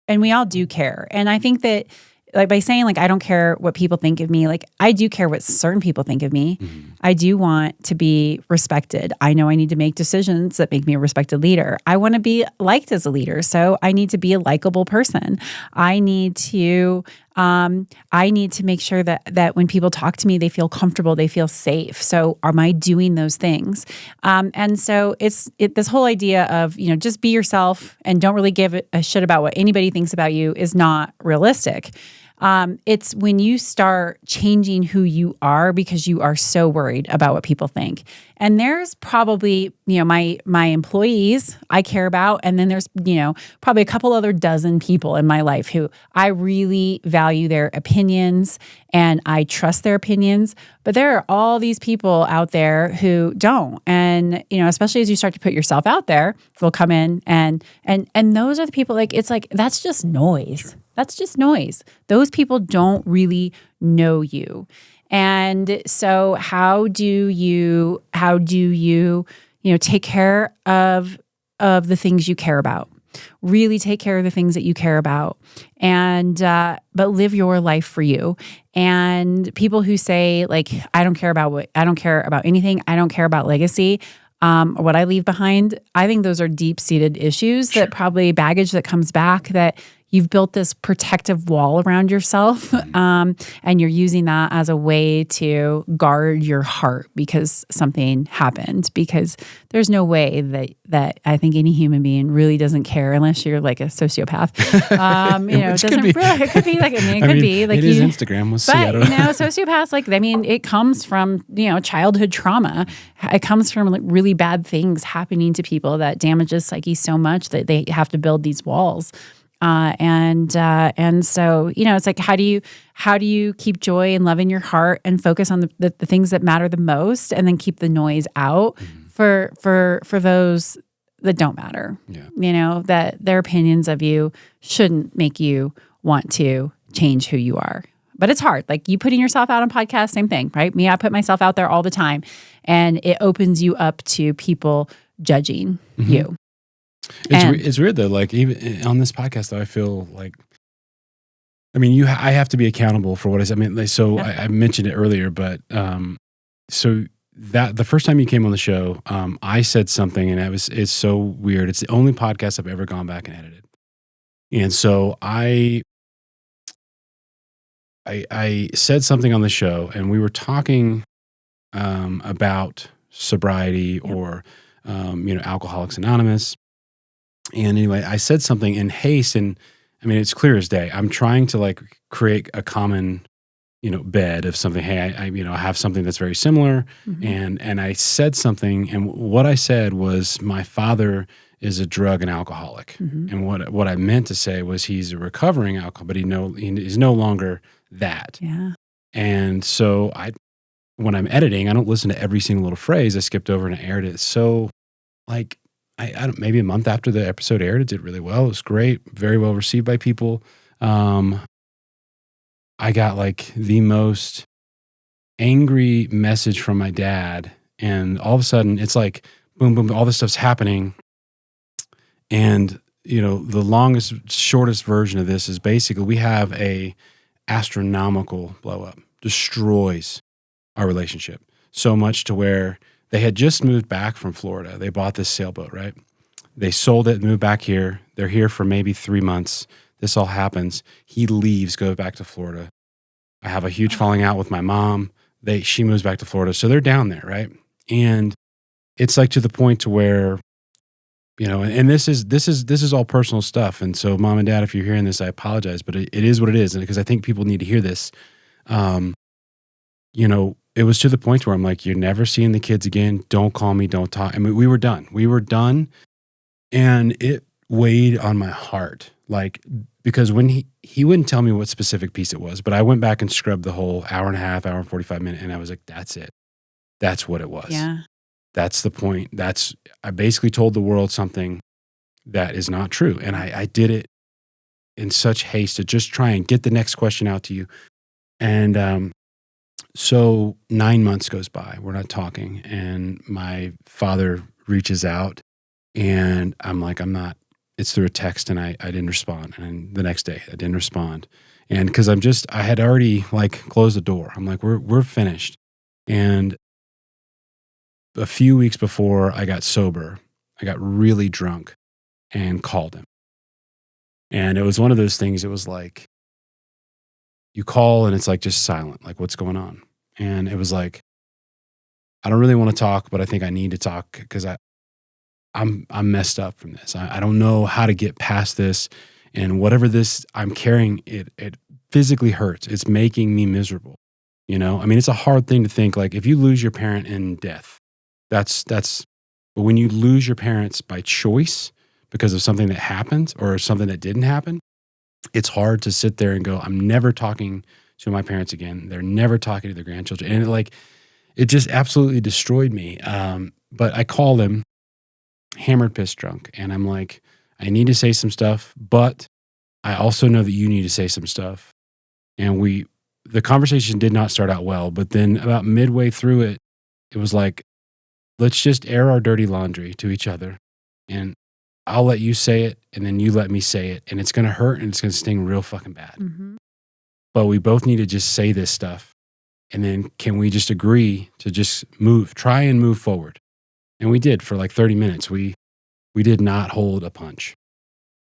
do care. And I think that like by saying like, I don't care what people think of me, like I do care what certain people think of me. Mm-hmm. I do want to be respected. I know I need to make decisions that make me a respected leader. I want to be liked as a leader. So I need to be a likable person. I need to make sure that when people talk to me, they feel comfortable, they feel safe. So am I doing those things? And so it's this whole idea of, just be yourself and don't really give a shit about what anybody thinks about you is not realistic. It's when you start changing who you are because you are so worried about what people think. And there's probably, my employees I care about. And then there's, probably a couple other dozen people in my life who I really value their opinions and I trust their opinions. But there are all these people out there who don't. And, especially as you start to put yourself out there, they'll come in and those are the people it's like, that's just noise. Sure. That's just noise. Those people don't really know you. And so how do you take care of the things you care about? Really take care of the things that you care about and but live your life for you. And people who say like, I don't care about anything, I don't care about legacy, or what I leave behind, I think those are deep-seated issues that probably baggage that comes back that you've built this protective wall around yourself, and you're using that as a way to guard your heart because something happened. Because there's no way that I think any human being really doesn't care unless you're like a sociopath. It doesn't really. It could be like it could be like it is Instagram. We'll see. But sociopaths it comes from childhood trauma. It comes from like really bad things happening to people that damages psyche so much that they have to build these walls. And so, it's like, how do you keep joy and love in your heart and focus on the things that matter the most and then keep the noise out for those that don't matter, that their opinions of you shouldn't make you want to change who you are. But it's hard. Like you putting yourself out on podcasts, same thing, right? Me, I put myself out there all the time and it opens you up to people judging you. It's weird though. Like even on this podcast, though, I feel like, I have to be accountable for what I said. I mentioned it earlier, but so that the first time you came on the show, I said something, and it's so weird. It's the only podcast I've ever gone back and edited, and so I said something on the show, and we were talking about sobriety or Alcoholics Anonymous. And anyway, I said something in haste, and it's clear as day. I'm trying to like create a common, bed of something. Hey, I have something that's very similar, and I said something, and what I said was my father is a drug and alcoholic, and what I meant to say was he's a recovering alcoholic, but he is no longer that. Yeah. And so when I'm editing, I don't listen to every single little phrase. I skipped over and I aired it. So like. I don't, maybe a month after the episode aired, it did really well. It was great, very well received by people. I got like the most angry message from my dad, and all of a sudden it's like boom, boom, all this stuff's happening. And the shortest version of this is basically we have a astronomical blow up, destroys our relationship so much to where they had just moved back from Florida. They bought this sailboat, right? They sold it, moved back here. They're here for maybe 3 months. This all happens. He leaves, goes back to Florida. I have a huge falling out with my mom. She moves back to Florida. So they're down there, right? And it's like to the point to where, and this is all personal stuff. And so mom and dad, if you're hearing this, I apologize, but it is what it is. And because I think people need to hear this, it was to the point where I'm like, you're never seeing the kids again. Don't call me. Don't talk. I mean, we were done. And it weighed on my heart. Like, because when he wouldn't tell me what specific piece it was, but I went back and scrubbed the whole hour and a half, hour and 45 minutes. And I was like, that's it. That's what it was. Yeah. That's the point. I basically told the world something that is not true. And I did it in such haste to just try and get the next question out to you. And so 9 months goes by. We're not talking. And my father reaches out and I'm like, it's through a text and I didn't respond. And the next day I didn't respond. And because I had already closed the door. I'm like, we're finished. And a few weeks before I got sober, I got really drunk and called him. And it was one of those things, it was like, you call and it's like just silent, like what's going on? And it was like, I don't really want to talk, but I think I need to talk because I'm messed up from this. I don't know how to get past this. And whatever this I'm carrying, it physically hurts. It's making me miserable. I mean, it's a hard thing to think, like if you lose your parent in death, but when you lose your parents by choice because of something that happened or something that didn't happen, it's hard to sit there and go, I'm never talking to my parents again. They're never talking to their grandchildren. And it just absolutely destroyed me. But I called him hammered, pissed, drunk. And I'm like, I need to say some stuff, but I also know that you need to say some stuff. And the conversation did not start out well, but then about midway through it, it was like, let's just air our dirty laundry to each other. And I'll let you say it, and then you let me say it. And it's going to hurt, and it's going to sting real fucking bad. Mm-hmm. But we both need to just say this stuff. And then can we just agree to just try and move forward? And we did for 30 minutes. We did not hold a punch.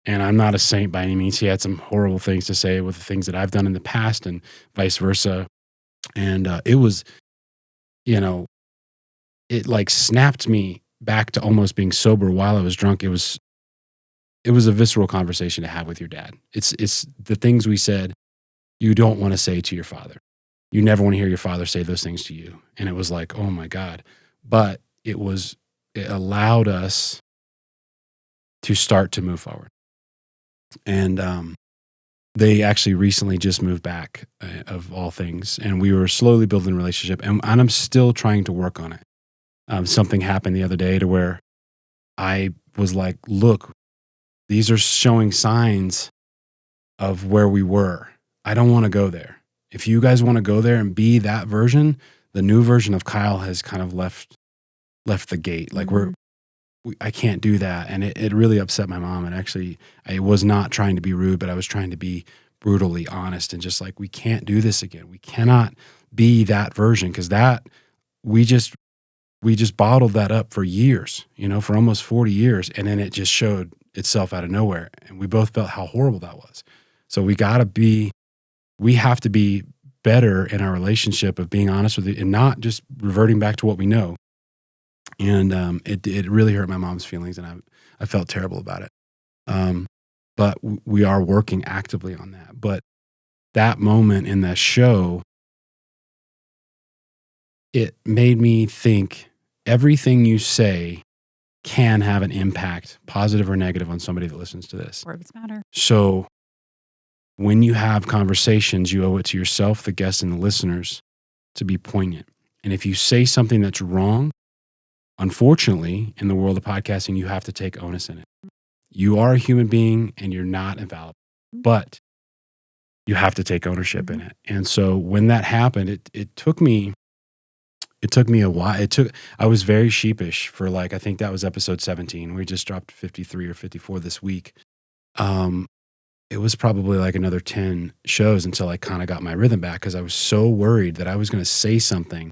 And I'm not a saint by any means. He had some horrible things to say with the things that I've done in the past and vice versa. And it was, it snapped me back to almost being sober while I was drunk. It was a visceral conversation to have with your dad. It's the things we said you don't want to say to your father. You never want to hear your father say those things to you. And it was like, oh my God. But it allowed us to start to move forward. And they actually recently just moved back, of all things. And we were slowly building a relationship. And I'm still trying to work on it. Something happened the other day to where I was like, look, these are showing signs of where we were. I don't want to go there. If you guys want to go there and be that version, the new version of Kyle has kind of left the gate. Like I can't do that. And it really upset my mom. And actually, I was not trying to be rude, but I was trying to be brutally honest and just like, we can't do this again. We cannot be that version because we just bottled that up for years, for almost 40 years. And then it just showed itself out of nowhere. And we both felt how horrible that was. So we have to be better in our relationship of being honest with it and not just reverting back to what we know. And it really hurt my mom's feelings, and I felt terrible about it. But we are working actively on that. But that moment in that show, it made me think everything you say can have an impact, positive or negative, on somebody that listens to this. Words matter. So when you have conversations, you owe it to yourself, the guests, and the listeners to be poignant. And if you say something that's wrong, unfortunately, in the world of podcasting, you have to take onus in it. You are a human being and you're not infallible, but you have to take ownership in it. And so when that happened, it took me a while. I was very sheepish for I think that was episode 17. We just dropped 53 or 54 this week. It was probably another 10 shows until I kind of got my rhythm back because I was so worried that I was going to say something.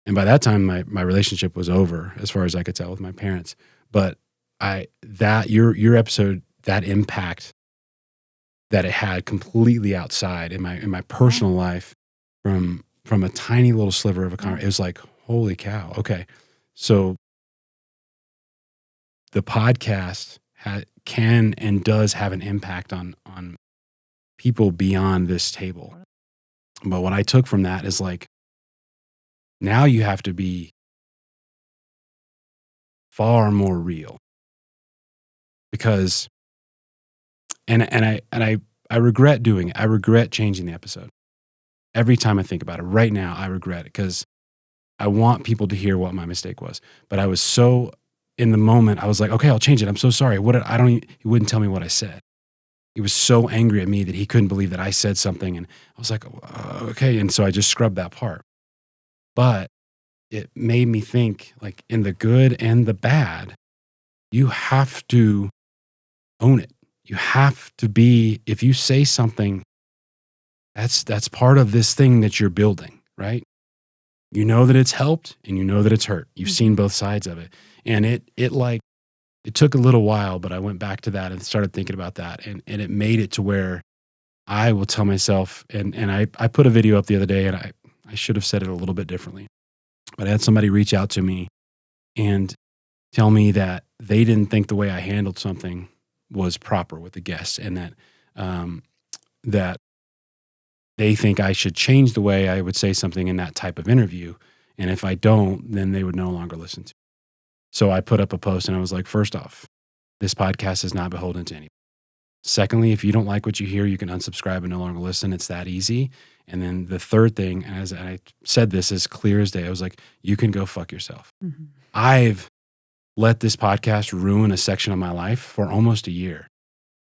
And by that time, my relationship was over as far as I could tell with my parents. But your episode, that impact that it had completely outside in my personal life from a tiny little sliver of a conversation. It was like, holy cow. Okay. So the podcast can and does have an impact on people beyond this table. But what I took from that is like, now you have to be far more real, because and I regret doing it. I regret changing the episode. Every time I think about it right now, I regret it, because I want people to hear what my mistake was. But I was so in the moment, I was like, okay, I'll change it. I'm so sorry. He wouldn't tell me what I said. He was so angry at me that he couldn't believe that I said something. And I was like, okay. And so I just scrubbed that part. But it made me think, like, in the good and the bad, you have to own it. You have to be, if you say something, that's part of this thing that you're building, right? You know that it's helped and you know that it's hurt. You've seen both sides of it. And it took a little while, but I went back to that and started thinking about that. And it made it to where I will tell myself, and I put a video up the other day, and I should have said it a little bit differently. But I had somebody reach out to me and tell me that they didn't think the way I handled something was proper with the guests, and that they think I should change the way I would say something in that type of interview. And if I don't, then they would no longer listen to me. So I put up a post and I was like, first off, this podcast is not beholden to anyone. Secondly, if you don't like what you hear, you can unsubscribe and no longer listen. It's that easy. And then the third thing, and I said this as clear as day, I was like, you can go fuck yourself. Mm-hmm. I've let this podcast ruin a section of my life for almost a year.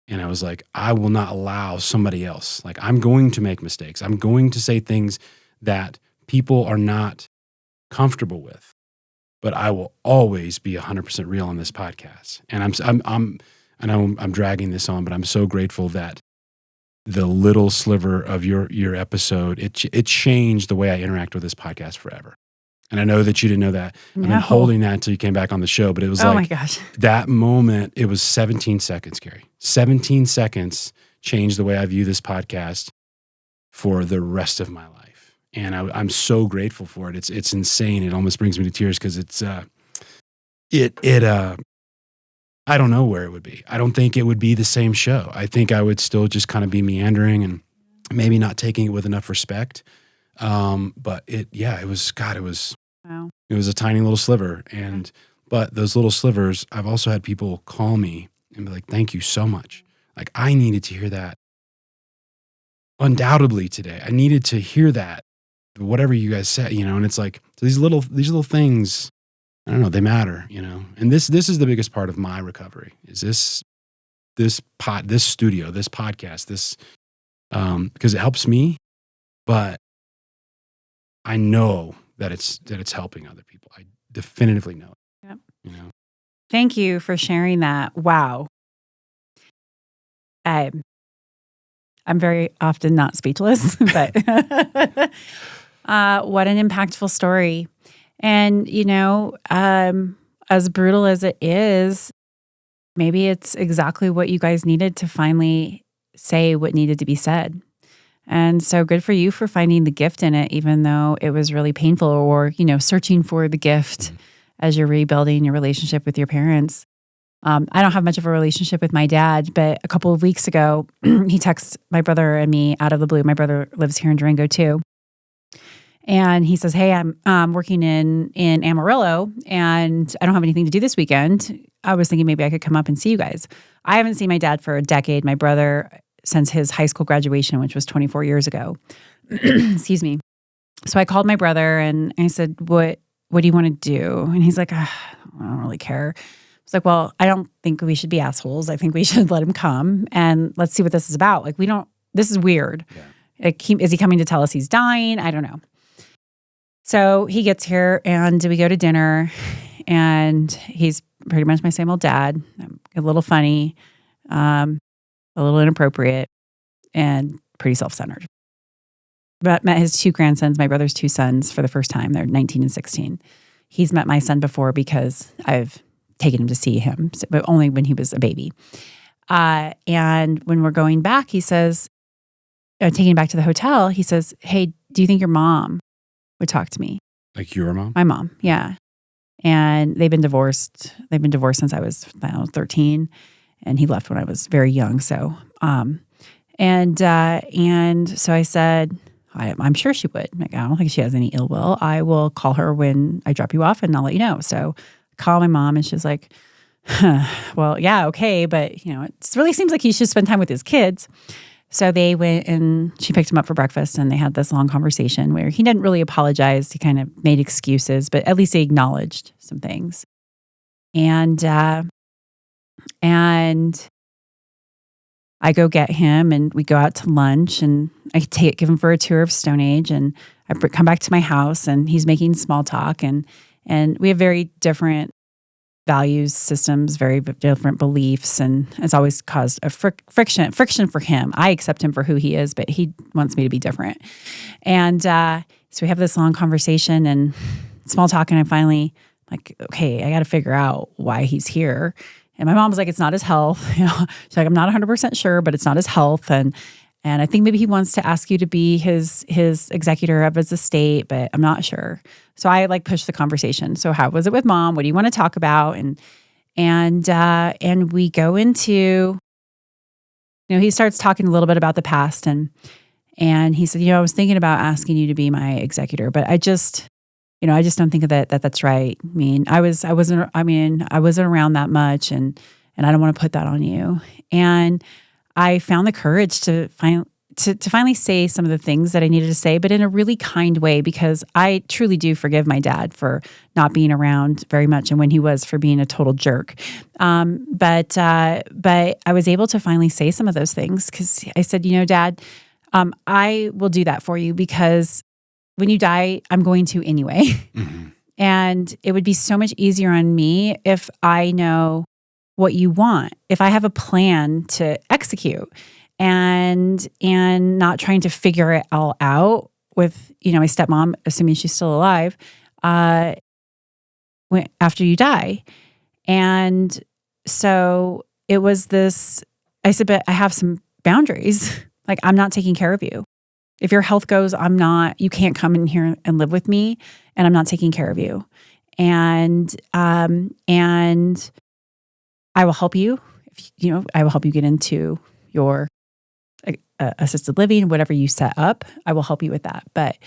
And I was like, I will not allow somebody else. Like, I'm going to make mistakes. I'm going to say things that people are not comfortable with, but I will always be 100% real on this podcast. And I'm dragging this on, but I'm so grateful that the little sliver of your episode, it changed the way I interact with this podcast forever. And I know that you didn't know that. No. I've been holding that until you came back on the show, but it was my gosh. That moment, it was 17 seconds, Kerry. 17 seconds changed the way I view this podcast for the rest of my life. And I'm so grateful for it. It's insane. It almost brings me to tears, because it's, I don't know where it would be. I don't think it would be the same show. I think I would still just kind of be meandering and maybe not taking it with enough respect. But it was wow. It was a tiny little sliver. But those little slivers, I've also had people call me and be like, thank you so much. Like, I needed to hear that undoubtedly today. I needed to hear that, whatever you guys said, and it's like, these little things, I don't know, they matter, and this is the biggest part of my recovery, is this studio, this podcast, because it helps me, but I know that it's helping other people. I definitively know it. Yep. Thank you for sharing that. Wow. I'm very often not speechless, but what an impactful story. And, as brutal as it is, maybe it's exactly what you guys needed to finally say what needed to be said. And so good for you for finding the gift in it, even though it was really painful, or, searching for the gift as you're rebuilding your relationship with your parents. I don't have much of a relationship with my dad, but a couple of weeks ago, he texted my brother and me out of the blue. My brother lives here in Durango too. And he says, hey, I'm working in Amarillo and I don't have anything to do this weekend. I was thinking maybe I could come up and see you guys. I haven't seen my dad for a decade. My brother, since his high school graduation, which was 24 years ago. Excuse me. So I called my brother and I said, what do you want to do? And he's like, I don't really care. I was like, well, I don't think we should be assholes. I think we should let him come and let's see what this is about. Like, this is weird. Yeah. Is he coming to tell us he's dying? I don't know. So he gets here and we go to dinner, and he's pretty much my same old dad. A little funny, a little inappropriate, and pretty self-centered. But met his two grandsons, my brother's two sons, for the first time. They're 19 and 16. He's met my son before because I've taken him to see him, but only when he was a baby. And when we're going back, he says, taking him back to the hotel, he says, hey, do you think your mom would talk to me? Like your mom? My mom, yeah. And they've been divorced. They've been divorced since I was 13, and he left when I was very young. So, and so I said, I'm sure she would. Like, I don't think she has any ill will. I will call her when I drop you off, and I'll let you know. So, call my mom, and she's like, well, yeah, okay, but it really seems like he should spend time with his kids. So they went and she picked him up for breakfast, and they had this long conversation where he didn't really apologize. He kind of made excuses, but at least he acknowledged some things. And I go get him, and we go out to lunch, and I give him for a tour of Stoneage, and I come back to my house, and he's making small talk, and we have very different values systems, very different beliefs, and it's always caused a friction for him. I accept him for who he is, but he wants me to be different. And so we have this long conversation and small talk, and I'm finally like, okay, I got to figure out why he's here. And my mom was like, it's not his health. She's like, I'm not 100% sure, but it's not his health. And I think maybe he wants to ask you to be his executor of his estate, but I'm not sure. So I pushed the conversation. So how was it with mom? What do you want to talk about? And we go into, he starts talking a little bit about the past, and he said, I was thinking about asking you to be my executor, but I just don't think of that's right. I wasn't around that much, and I don't want to put that on you. And I found the courage to finally say some of the things that I needed to say, but in a really kind way, because I truly do forgive my dad for not being around very much, and when he was, for being a total jerk. But I was able to finally say some of those things, because I said, Dad, I will do that for you, because when you die, I'm going to anyway. Mm-hmm. And it would be so much easier on me if I know what you want, if I have a plan to execute, and not trying to figure it all out with, my stepmom, assuming she's still alive, after you die. And so it was this, I said, but I have some boundaries. I'm not taking care of you. If your health goes, you can't come in here and live with me, and I'm not taking care of you. And I will help you. I will help you get into your assisted living, whatever you set up. I will help you with that. But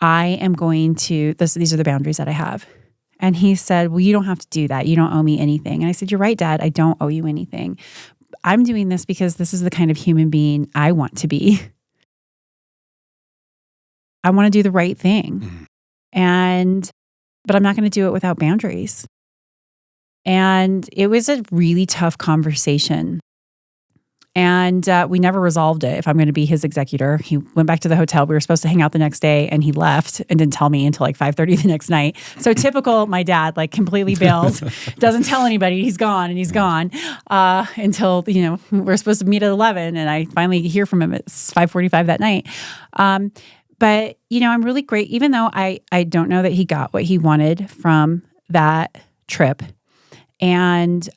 I am going to, these are the boundaries that I have. And he said, well, you don't have to do that. You don't owe me anything. And I said, you're right, Dad. I don't owe you anything. I'm doing this because this is the kind of human being I want to be. I want to do the right thing. Mm-hmm. But I'm not going to do it without boundaries. And it was a really tough conversation. And we never resolved it, if I'm going to be his executor. He went back to the hotel. We were supposed to hang out the next day, and he left and didn't tell me until 5:30 the next night. So typical my dad, completely bails, doesn't tell anybody he's gone, and he's gone until, we're supposed to meet at 11, and I finally hear from him at 5:45 that night. But, I'm really great, even though I don't know that he got what he wanted from that trip. And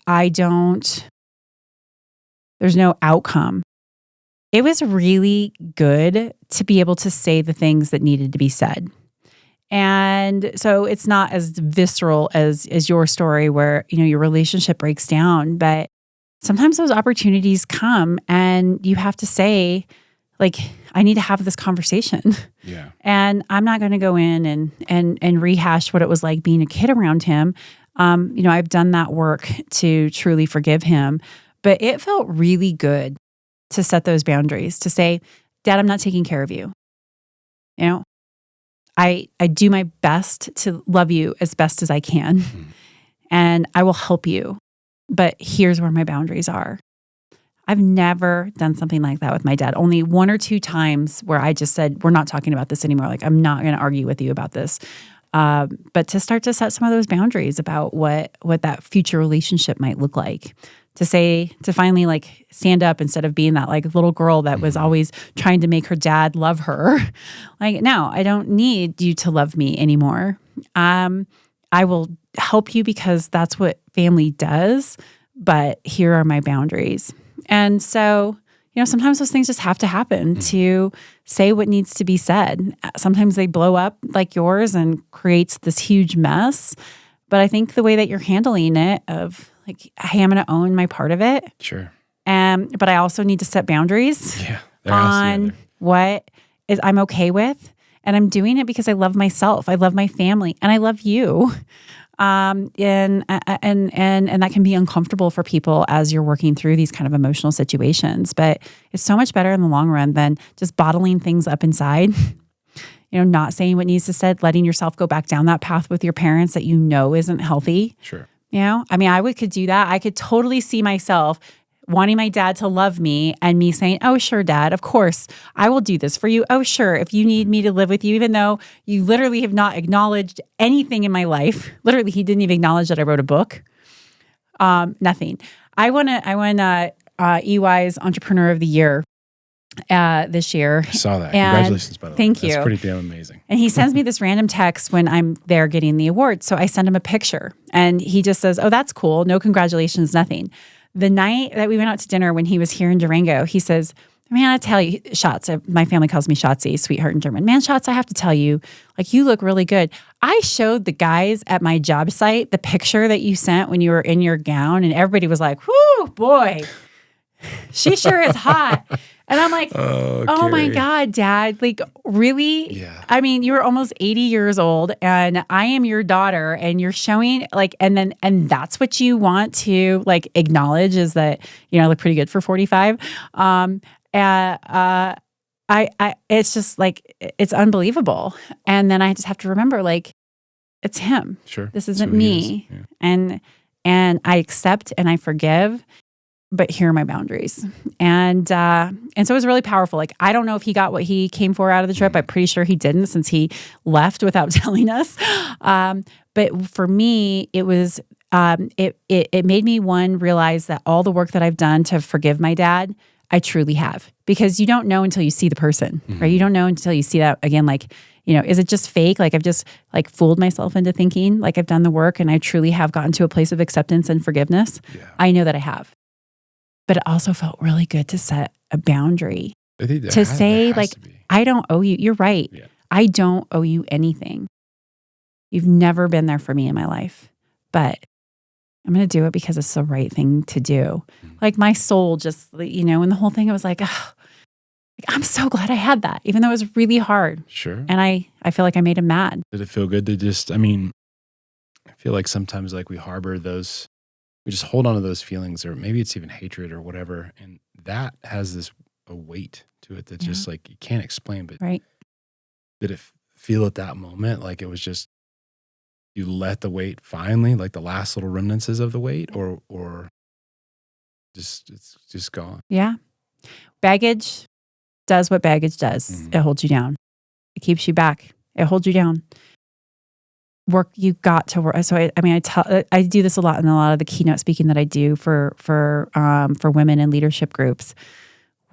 there's no outcome. It was really good to be able to say the things that needed to be said. And so it's not as visceral as your story where, your relationship breaks down, but sometimes those opportunities come and you have to say, I need to have this conversation. Yeah. And I'm not going to go in and rehash what it was like being a kid around him. I've done that work to truly forgive him. But it felt really good to set those boundaries, to say, Dad, I'm not taking care of you. I do my best to love you as best as I can. Mm-hmm. And I will help you. But here's where my boundaries are. I've never done something like that with my dad. Only 1 or 2 times where I just said, we're not talking about this anymore. I'm not going to argue with you about this. But to start to set some of those boundaries about what that future relationship might look like. To finally stand up instead of being that little girl that was always trying to make her dad love her. No, I don't need you to love me anymore. I will help you because that's what family does, but here are my boundaries. And so, sometimes those things just have to happen to say what needs to be said. Sometimes they blow up like yours and creates this huge mess. But I think the way that you're handling it of like, hey, I'm going to own my part of it. Sure. But I also need to set boundaries on what is I'm okay with. And I'm doing it because I love myself. I love my family and I love you. And that can be uncomfortable for people as you're working through these kind of emotional situations. But it's so much better in the long run than just bottling things up inside. Not saying what needs to be said, letting yourself go back down that path with your parents that isn't healthy. Sure. I could do that. I could totally see myself wanting my dad to love me and me saying, oh, sure, Dad, of course, I will do this for you. Oh, sure, if you need me to live with you, even though you literally have not acknowledged anything in my life. Literally, he didn't even acknowledge that I wrote a book. Nothing. I won EY's Entrepreneur of the Year this year. I saw that. Congratulations, by the way. Thank you. That's pretty damn amazing. And he sends me this random text when I'm there getting the award. So I send him a picture and he just says, oh, that's cool. No congratulations, nothing. The night that we went out to dinner when he was here in Durango, he says, man, I tell you, Schatz, my family calls me Schatzi, sweetheart in German. Man, Schatz, I have to tell you, like, you look really good. I showed the guys at my job site the picture that you sent when you were in your gown, and everybody was like, whoo, boy, she sure is hot. And I'm like, oh my God, Dad, like, really? Yeah. I mean, you're almost 80 years old and I am your daughter and you're showing like, and that's what you want to like acknowledge is that, I look pretty good for 45. It's just like, it's unbelievable. And then I just have to remember like, it's him. Sure. This isn't me. Yeah. And I accept and I forgive. But here are my boundaries. And so it was really powerful. Like, I don't know if he got what he came for out of the trip. I'm pretty sure he didn't since he left without telling us. But for me, it was, it made me realize that all the work that I've done to forgive my dad, I truly have. Because you don't know until you see the person, right? You don't know until you see that again, like, is it just fake? Like I've just like fooled myself into thinking like I've done the work and I truly have gotten to a place of acceptance and forgiveness. Yeah. I know that I have. But it also felt really good to set a boundary to say, like, I don't owe you. You're right. Yeah. I don't owe you anything. You've never been there for me in my life, but I'm going to do it because it's the right thing to do. Like my soul just, and the whole thing, I was like, oh, I'm so glad I had that, even though it was really hard. Sure. And I feel like I made him mad. Did it feel good to I feel like sometimes like we harbor those, we just hold on to those feelings, or maybe it's even hatred or whatever. And that has a weight to it that just like you can't explain. But right. Did it feel at that moment like it was just, you let the weight finally, like the last little remnants of the weight, or just, it's just gone? Yeah. Baggage does what baggage does. Mm-hmm. It holds you down. It keeps you back. It holds you down. Work, you got to work. So I do this a lot in a lot of the keynote speaking that I do for women in leadership groups.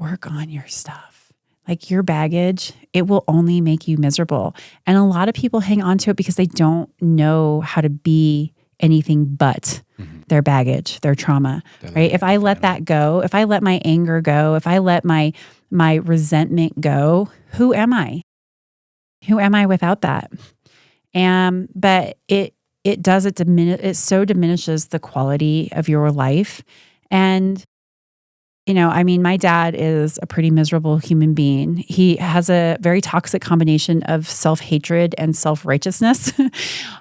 Work on your stuff. Like your baggage, it will only make you miserable. And a lot of people hang on to it because they don't know how to be anything but their baggage, their trauma, right? If I let that go, if I let my anger go, if I let my resentment go, who am I? Who am I without that? But it so diminishes the quality of your life. And, my dad is a pretty miserable human being. He has a very toxic combination of self-hatred and self-righteousness.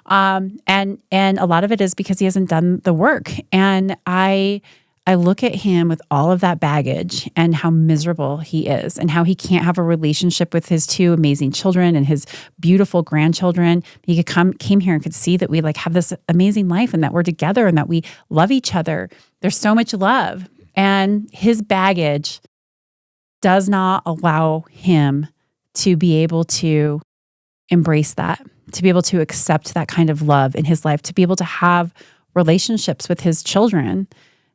And a lot of it is because he hasn't done the work. And I look at him with all of that baggage and how miserable he is and how he can't have a relationship with his two amazing children and his beautiful grandchildren. He came here and could see that we like have this amazing life and that we're together and that we love each other. There's so much love. And his baggage does not allow him to be able to embrace that, to be able to accept that kind of love in his life, to be able to have relationships with his children,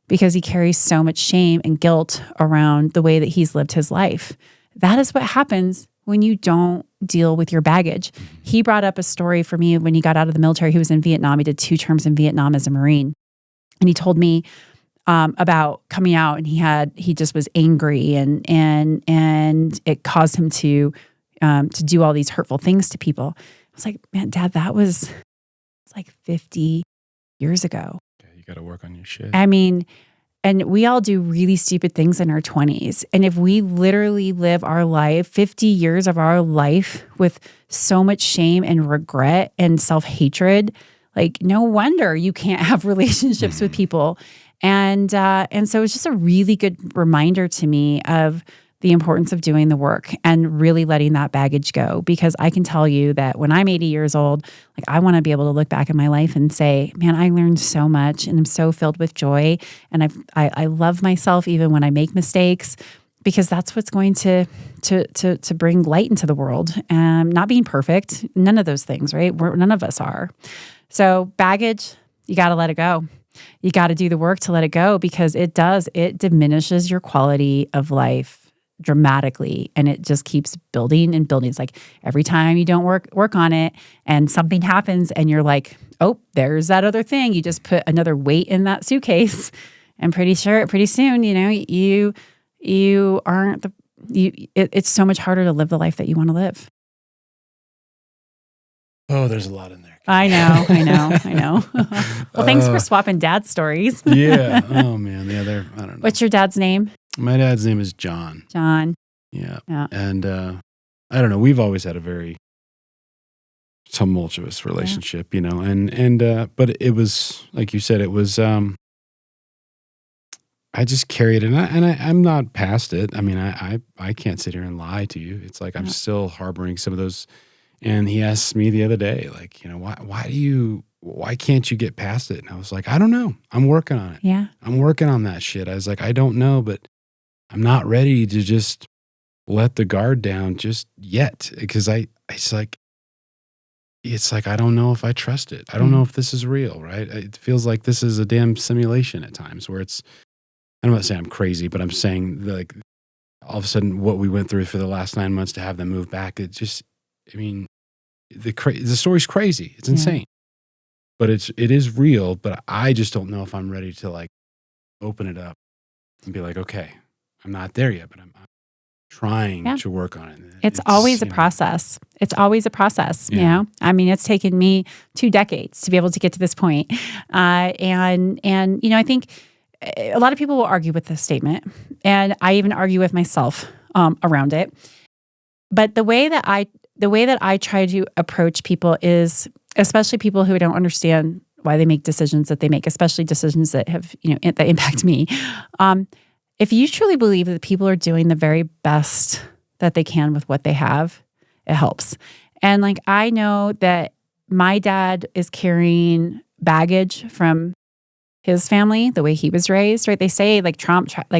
because he carries so much shame and guilt around the way that he's lived his life. That is what happens when you don't deal with your baggage. He brought up a story for me when he got out of the military. He was in Vietnam. He did 2 terms in Vietnam as a Marine. And he told me about coming out, and he just was angry, and it caused him to do all these hurtful things to people. I was like, man, Dad, that was like 50 years ago. Yeah, you got to work on your shit. I mean, and we all do really stupid things in our 20s. And if we literally live our life, 50 years of our life with so much shame and regret and self-hatred, like no wonder you can't have relationships with people. And so it's just a really good reminder to me of the importance of doing the work and really letting that baggage go. Because I can tell you that when I'm 80 years old, like I want to be able to look back in my life and say, man, I learned so much and I'm so filled with joy. And I love myself even when I make mistakes, because that's what's going to bring light into the world. Not being perfect, none of those things, right? None of us are. So baggage, you got to let it go. You got to do the work to let it go, because it diminishes your quality of life dramatically, and it just keeps building and building. It's like every time you don't work on it and something happens and you're like, oh, there's that other thing. You just put another weight in that suitcase, and pretty soon, you aren't it's so much harder to live the life that you want to live. Oh, there's a lot in there. I know. Well, thanks for swapping dad stories. Yeah. Oh man. Yeah. I don't know. What's your dad's name? My dad's name is John. John. Yeah. Yeah. And I don't know. We've always had a very tumultuous relationship, but it was, like you said, it was, I just carried it, and I'm not past it. I mean, I can't sit here and lie to you. It's like I'm still harboring some of those. And he asked me the other day, like, why can't you get past it? And I was like, I don't know. I'm working on it. Yeah. I'm working on that shit. I was like, I don't know, but I'm not ready to just let the guard down just yet. Because it's like, I don't know if I trust it. I don't know if this is real, right? It feels like this is a damn simulation at times where I'm not saying I'm crazy, but I'm saying like all of a sudden what we went through for the last 9 months to have them move back, it just, I mean, the story's crazy. It's insane, but it is real. But I just don't know if I'm ready to like open it up and be like, okay, I'm not there yet, but I'm trying to work on it. It's always a process. It's always a process. Yeah. I mean, it's taken me 2 decades to be able to get to this point. And I think a lot of people will argue with this statement, and I even argue with myself around it. But the way that I try to approach people is, especially people who don't understand why they make decisions that they make, especially decisions that have, that impact me. If you truly believe that people are doing the very best that they can with what they have, it helps. And like, I know that my dad is carrying baggage from his family, the way he was raised, right? They say like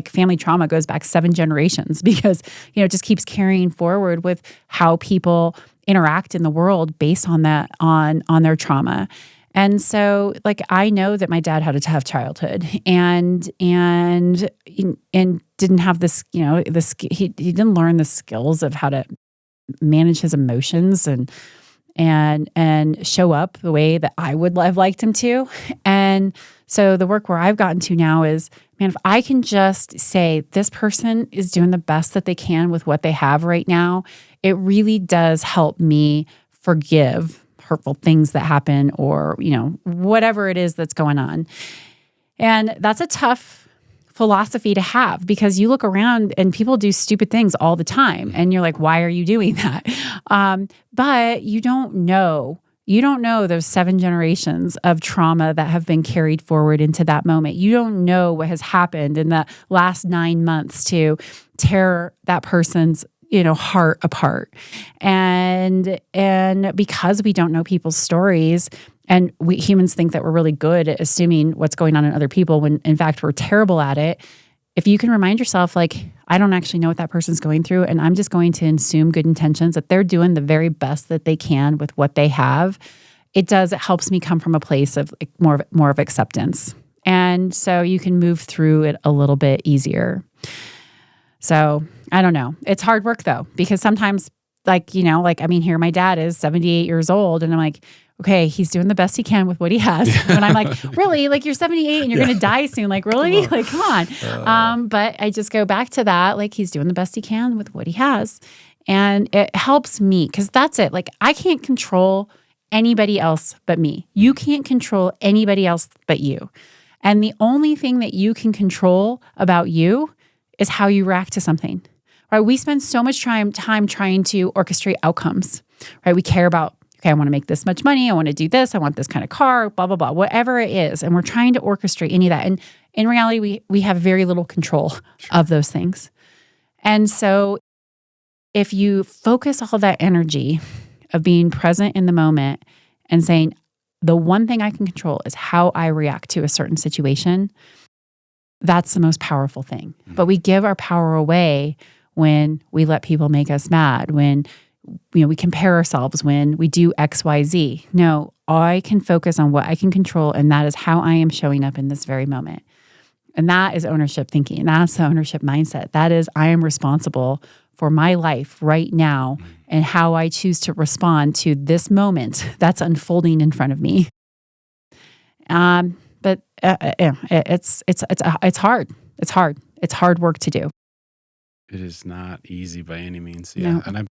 family trauma goes back 7 generations because, it just keeps carrying forward with how people interact in the world based on that, on their trauma. And so like, I know that my dad had a tough childhood and didn't have this, he didn't learn the skills of how to manage his emotions and show up the way that I would have liked him to. And so the work where I've gotten to now is, man, if I can just say this person is doing the best that they can with what they have right now, it really does help me forgive hurtful things that happen or, whatever it is that's going on. And that's a tough philosophy to have because you look around and people do stupid things all the time. And you're like, why are you doing that? But you don't know those 7 generations of trauma that have been carried forward into that moment. You don't know what has happened in the last 9 months to tear that person's heart apart. And because we don't know people's stories, and we humans think that we're really good at assuming what's going on in other people when in fact we're terrible at it. If you can remind yourself, like, I don't actually know what that person's going through, and I'm just going to assume good intentions, that they're doing the very best that they can with what they have, it helps me come from a place of like, more of acceptance. And so you can move through it a little bit easier. So I don't know. It's hard work though, because sometimes here my dad is 78 years old and I'm like, okay, he's doing the best he can with what he has. When I'm like, really? Like, you're 78 and you're going to die soon. Like, really? Like, come on. But I just go back to that. Like, he's doing the best he can with what he has. And it helps me because that's it. Like, I can't control anybody else but me. You can't control anybody else but you. And the only thing that you can control about you is how you react to something, right? We spend so much time trying to orchestrate outcomes, right? We care about, okay, I want to make this much money. I want to do this. I want this kind of car, blah, blah, blah, whatever it is. And we're trying to orchestrate any of that. And in reality, we have very little control of those things. And so if you focus all that energy of being present in the moment and saying, the one thing I can control is how I react to a certain situation, that's the most powerful thing. But we give our power away when we let people make us mad, when we compare ourselves, when we do X, Y, Z. No, I can focus on what I can control, and that is how I am showing up in this very moment. And that is ownership thinking. That's the ownership mindset. That is, I am responsible for my life right now and how I choose to respond to this moment that's unfolding in front of me. But it's hard. It's hard. It's hard work to do. It is not easy by any means. Yeah. No. And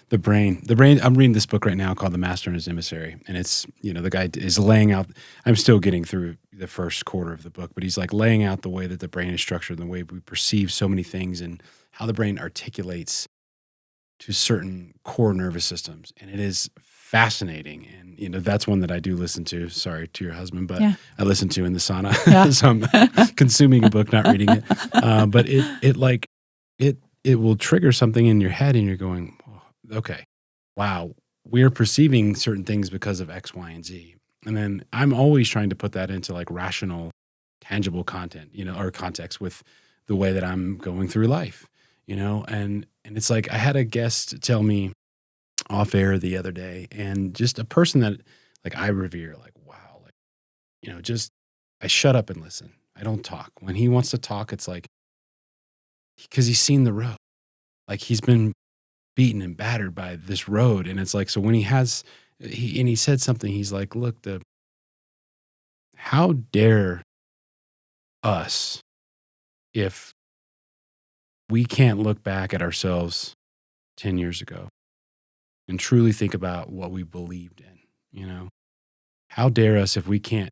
the brain, I'm reading this book right now called The Master and His Emissary. And it's, the guy is laying out, I'm still getting through the first quarter of the book, but he's like laying out the way that the brain is structured and the way we perceive so many things and how the brain articulates to certain core nervous systems. And it is fascinating. And, that's one that I do listen to. Sorry to your husband, but I listen to in the sauna. Yeah. So I'm consuming a book, not reading it. But it will trigger something in your head and you're going, okay, wow, we're perceiving certain things because of X, Y, and Z. And then I'm always trying to put that into like rational, tangible content, or context with the way that I'm going through life, and it's like I had a guest tell me off air the other day, and just a person that like I revere, like, wow, like, just I shut up and listen. I don't talk. When he wants to talk, it's like, because he's seen the road. Like he's been beaten and battered by this road. And it's like, so when he said something, he's like, look, how dare us if we can't look back at ourselves 10 years ago and truly think about what we believed in, How dare us if we can't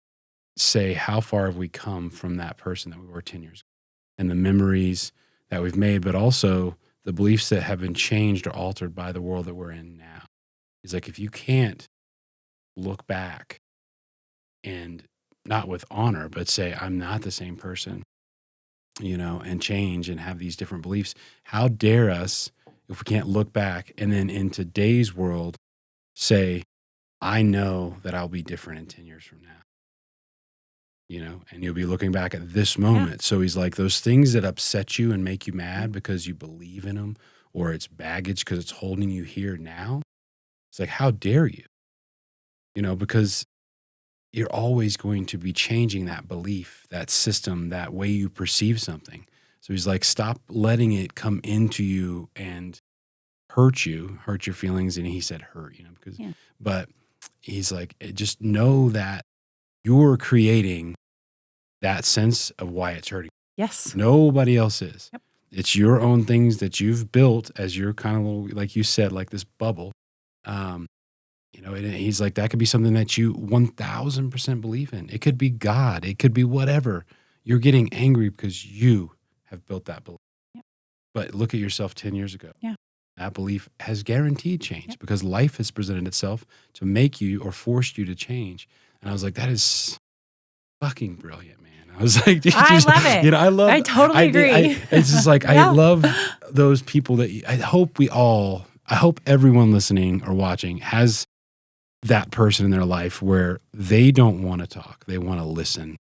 say how far have we come from that person that we were 10 years ago and the memories that we've made, but also the beliefs that have been changed or altered by the world that we're in now. He's like, if you can't look back and not with honor, but say, I'm not the same person, and change and have these different beliefs, how dare us if we can't look back and then in today's world say, I know that I'll be different in 10 years from now. And you'll be looking back at this moment. Yeah. So he's like, those things that upset you and make you mad because you believe in them, or it's baggage because it's holding you here now. It's like, how dare you? Because you're always going to be changing that belief, that system, that way you perceive something. So he's like, stop letting it come into you and hurt your feelings. And he said hurt, but he's like, just know that you're creating that sense of why it's hurting. Yes. Nobody else is. Yep. It's your own things that you've built as your kind of little, like you said, like this bubble. And he's like, that could be something that you 1000% believe in. It could be God. It could be whatever. You're getting angry because you have built that belief. Yep. But look at yourself 10 years ago. Yeah. That belief has guaranteed change because life has presented itself to make you or forced you to change. And I was like, that is fucking brilliant, man. I was like, I love it. I totally agree. It's just like, I love those people that I hope everyone listening or watching has that person in their life where they don't want to talk. They want to listen.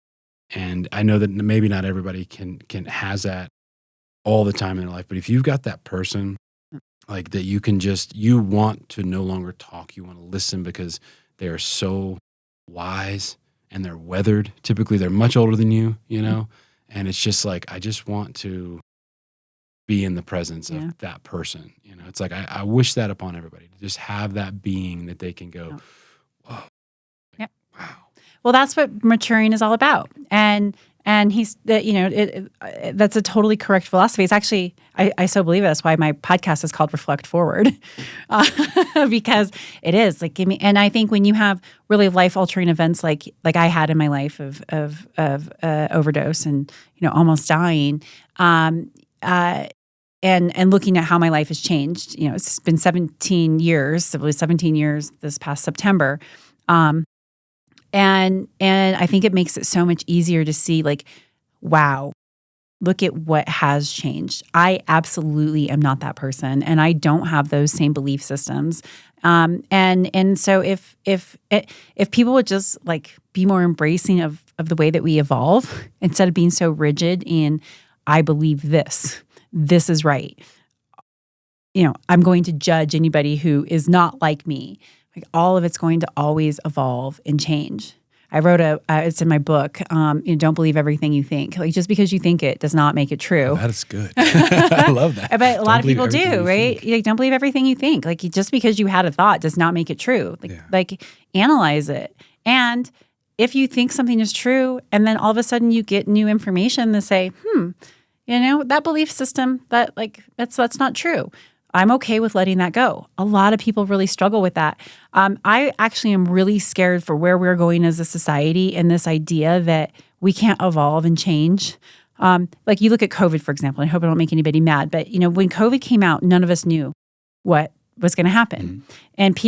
And I know that maybe not everybody has that all the time in their life, but if you've got that person like that, you want to no longer talk. You want to listen because they are so wise and they're weathered. Typically they're much older than you, and it's just like, I just want to be in the presence of that person. You know, it's like I wish that upon everybody, to just have that being that they can go, whoa, Yep. wow. Well, that's what maturing is all about. And he's, that's a totally correct philosophy. It's actually, I so believe it. That's why my podcast is called Reflect Forward, because it is like, and I think when you have really life altering events like I had in my life of overdose and, almost dying, and looking at how my life has changed, it's been 17 years, it was 17 years this past September. And I think it makes it so much easier to see, like, wow, look at what has changed. I absolutely am not that person, and I don't have those same belief systems. And so if people would just like be more embracing of the way that we evolve, instead of being so rigid in, I believe this is right. I'm going to judge anybody who is not like me. Like, all of it's going to always evolve and change. I wrote it's in my book, don't believe everything you think. Like, just because you think it does not make it true. Oh, that is good. I love that. But a lot of people do, right? Like, don't believe everything you think. Like, just because you had a thought does not make it true. Like, analyze it. And if you think something is true, and then all of a sudden you get new information to say, that belief system, that's not true. I'm okay with letting that go. A lot of people really struggle with that. I actually am really scared for where we're going as a society, and this idea that we can't evolve and change. Like, you look at COVID, for example, and I hope I don't make anybody mad, but when COVID came out, none of us knew what was going to happen. Mm-hmm. And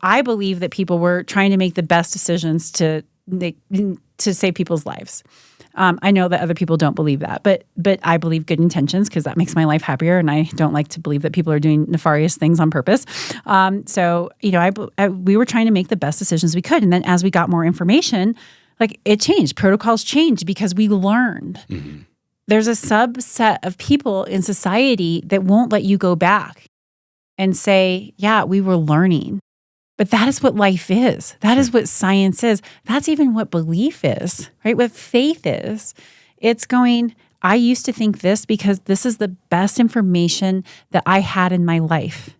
I believe that people were trying to make the best decisions to save people's lives. I know that other people don't believe that, but I believe good intentions, because that makes my life happier, and I don't like to believe that people are doing nefarious things on purpose. So we were trying to make the best decisions we could, and then as we got more information, like, it changed. Protocols changed because we learned. Mm-hmm. There's a subset of people in society that won't let you go back and say, yeah, we were learning. But that is what life is. That is what science is. That's even what belief is, right? What faith is. It's going, I used to think this because this is the best information that I had in my life.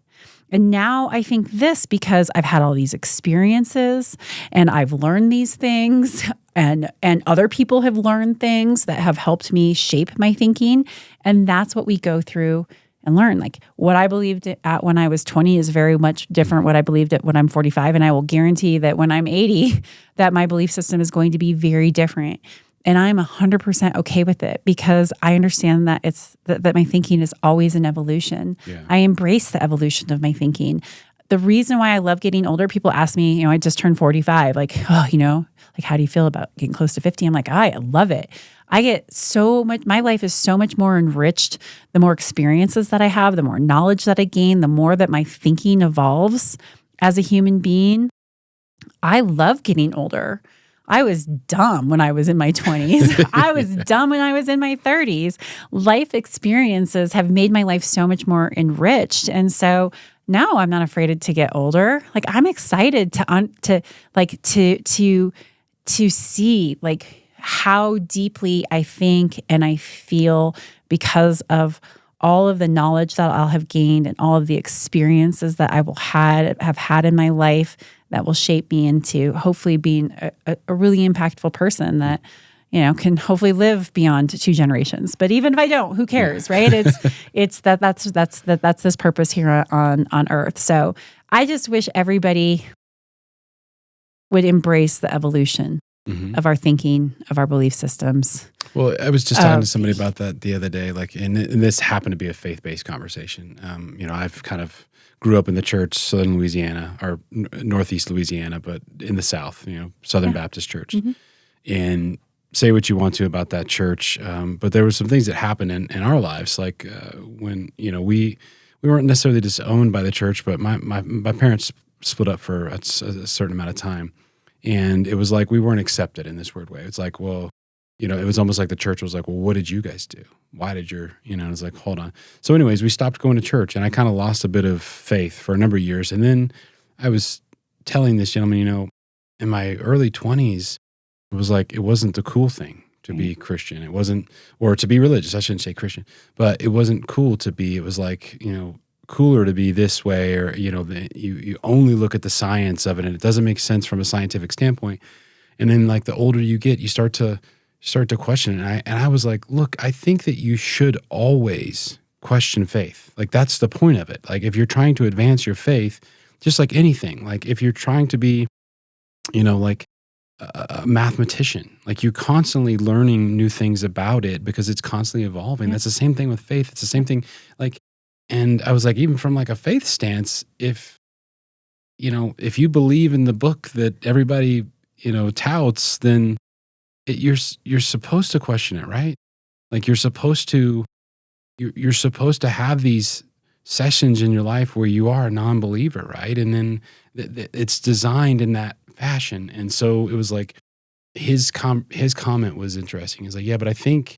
And now I think this because I've had all these experiences and I've learned these things, and other people have learned things that have helped me shape my thinking. And that's what we go through and learn. Like, what I believed at when I was 20 is very much different what I believed at when I'm 45. And I will guarantee that when I'm 80, that my belief system is going to be very different. And I'm 100% okay with it, because I understand that that my thinking is always an evolution. Yeah. I embrace the evolution of my thinking. The reason why I love getting older, people ask me, I just turned 45, like, how do you feel about getting close to 50? I'm like, I love it. I get so much, my life is so much more enriched. The more experiences that I have, the more knowledge that I gain, the more that my thinking evolves as a human being. I love getting older. I was dumb when I was in my 20s. I was dumb when I was in my 30s. Life experiences have made my life so much more enriched. And so now I'm not afraid to get older. Like, I'm excited to see, like, how deeply I think and I feel because of all of the knowledge that I'll have gained and all of the experiences that I will have had in my life that will shape me into hopefully being a really impactful person that, can hopefully live beyond 2 generations. But even if I don't, who cares, right? That's this purpose here on Earth. So I just wish everybody would embrace the evolution of our thinking, of our belief systems. Well, I was just talking to somebody about that the other day, like, and this happened to be a faith-based conversation. I've kind of grew up in the church, Southern Louisiana, or Northeast Louisiana, but in the South, Southern Baptist Church. Mm-hmm. And say what you want to about that church, but there were some things that happened in our lives, like when, we weren't necessarily disowned by the church, but my parents split up for a certain amount of time. And it was like we weren't accepted in this weird way. It's like, well, it was almost like the church was like, well, what did you guys do? Why did it was like, hold on. So anyways, we stopped going to church, and I kind of lost a bit of faith for a number of years. And then I was telling this gentleman, in my early 20s, it was like, it wasn't the cool thing to be Christian. It wasn't, or to be religious. I shouldn't say Christian, but it wasn't cool to be. It was like, cooler to be this way, or you only look at the science of it, and it doesn't make sense from a scientific standpoint. And then, like, the older you get, you start to question it. And I was like, look, I think that you should always question faith. Like, that's the point of it. Like, if you're trying to advance your faith, just like anything, like if you're trying to be, like a mathematician, like you're constantly learning new things about it because it's constantly evolving. Yeah. That's the same thing with faith. It's the same thing. Like, and I was like, even from like a faith stance, if you believe in the book that everybody, touts, then you're supposed to question it, right? Like you're supposed to have these sessions in your life where you are a non-believer, right? And then it's designed in that fashion. And so it was like his comment was interesting. He's like, yeah, but I think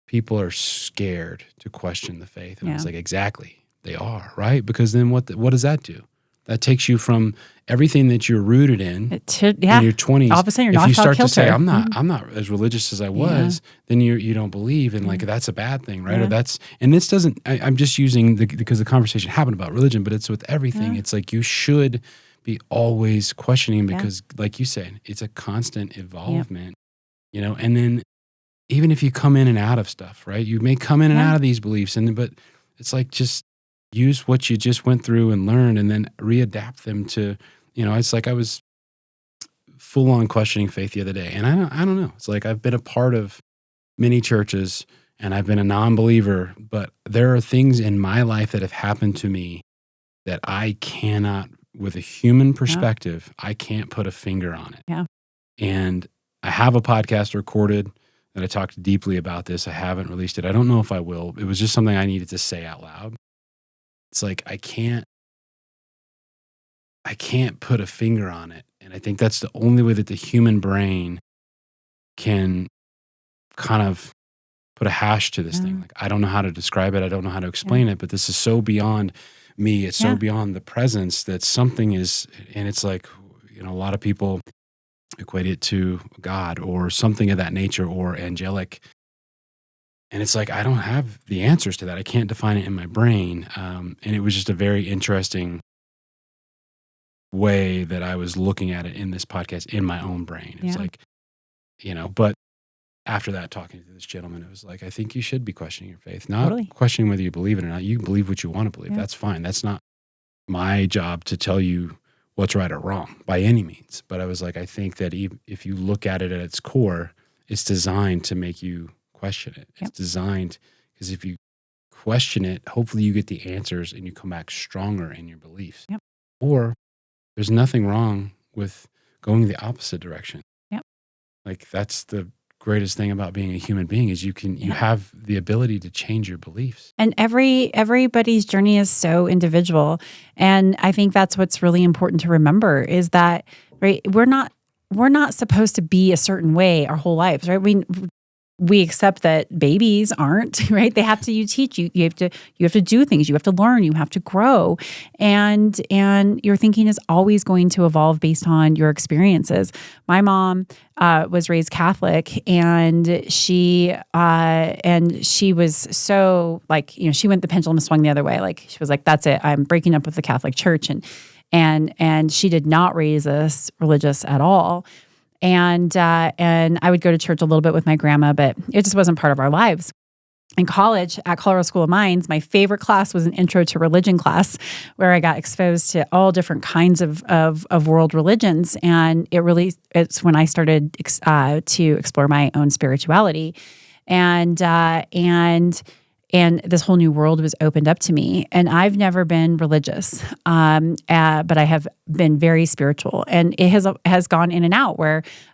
people are scared to question the faith. And I was like, exactly, they are, right? Because then what does that do? That takes you from everything that you're rooted in your 20s. All of a sudden, you're if knocked you start off to say, kilter. I'm not as religious as I was, then you don't believe, and like that's a bad thing, right? Or and this doesn't. I'm just using because the conversation happened about religion, but it's with everything. It's like you should be always questioning because, like you said, it's a constant evolvement, And then even if you come in and out of stuff, right? You may come in and out of these beliefs, but it's like just use what you just went through and learned, and then readapt them to, it's like I was full on questioning faith the other day, and I don't know. It's like I've been a part of many churches, and I've been a non-believer, but there are things in my life that have happened to me that I cannot, with a human perspective, I can't put a finger on it. Yeah. And I have a podcast recorded that I talked deeply about this. I haven't released it. I don't know if I will. It was just something I needed to say out loud. It's like I can't put a finger on it. And I think that's the only way that the human brain can kind of put a hash to this thing. Like, I don't know how to describe it. I don't know how to explain it, but this is so beyond me. It's so beyond the presence that something is, and it's like, a lot of people equate it to God or something of that nature or angelic. And it's like, I don't have the answers to that. I can't define it in my brain. And it was just a very interesting way that I was looking at it in this podcast in my own brain. It's like, but after that, talking to this gentleman, it was like, I think you should be questioning your faith, not questioning whether you believe it or not. You believe what you want to believe. That's fine. That's not my job to tell you what's right or wrong by any means. But I was like, I think that if you look at it at its core, it's designed to make you question it. It's designed because if you question it, hopefully you get the answers and you come back stronger in your beliefs. Or there's nothing wrong with going the opposite direction. Like that's the greatest thing about being a human being is you have the ability to change your beliefs. And everybody's journey is so individual. And I think that's what's really important to remember is that, right, we're not supposed to be a certain way our whole lives, right? We accept that babies aren't, right? They have to, you have to do things, you have to learn, you have to grow. And your thinking is always going to evolve based on your experiences. My mom was raised Catholic, and she was so like, she went, the pendulum swung the other way. Like she was like, that's it, I'm breaking up with the Catholic Church. And she did not raise us religious at all. And I would go to church a little bit with my grandma, but it just wasn't part of our lives. In college, at Colorado School of Mines, my favorite class was an intro to religion class, where I got exposed to all different kinds of world religions. And it's when I started to explore my own spirituality, and this whole new world was opened up to me. And I've never been religious, but I have been very spiritual. And it has gone in and out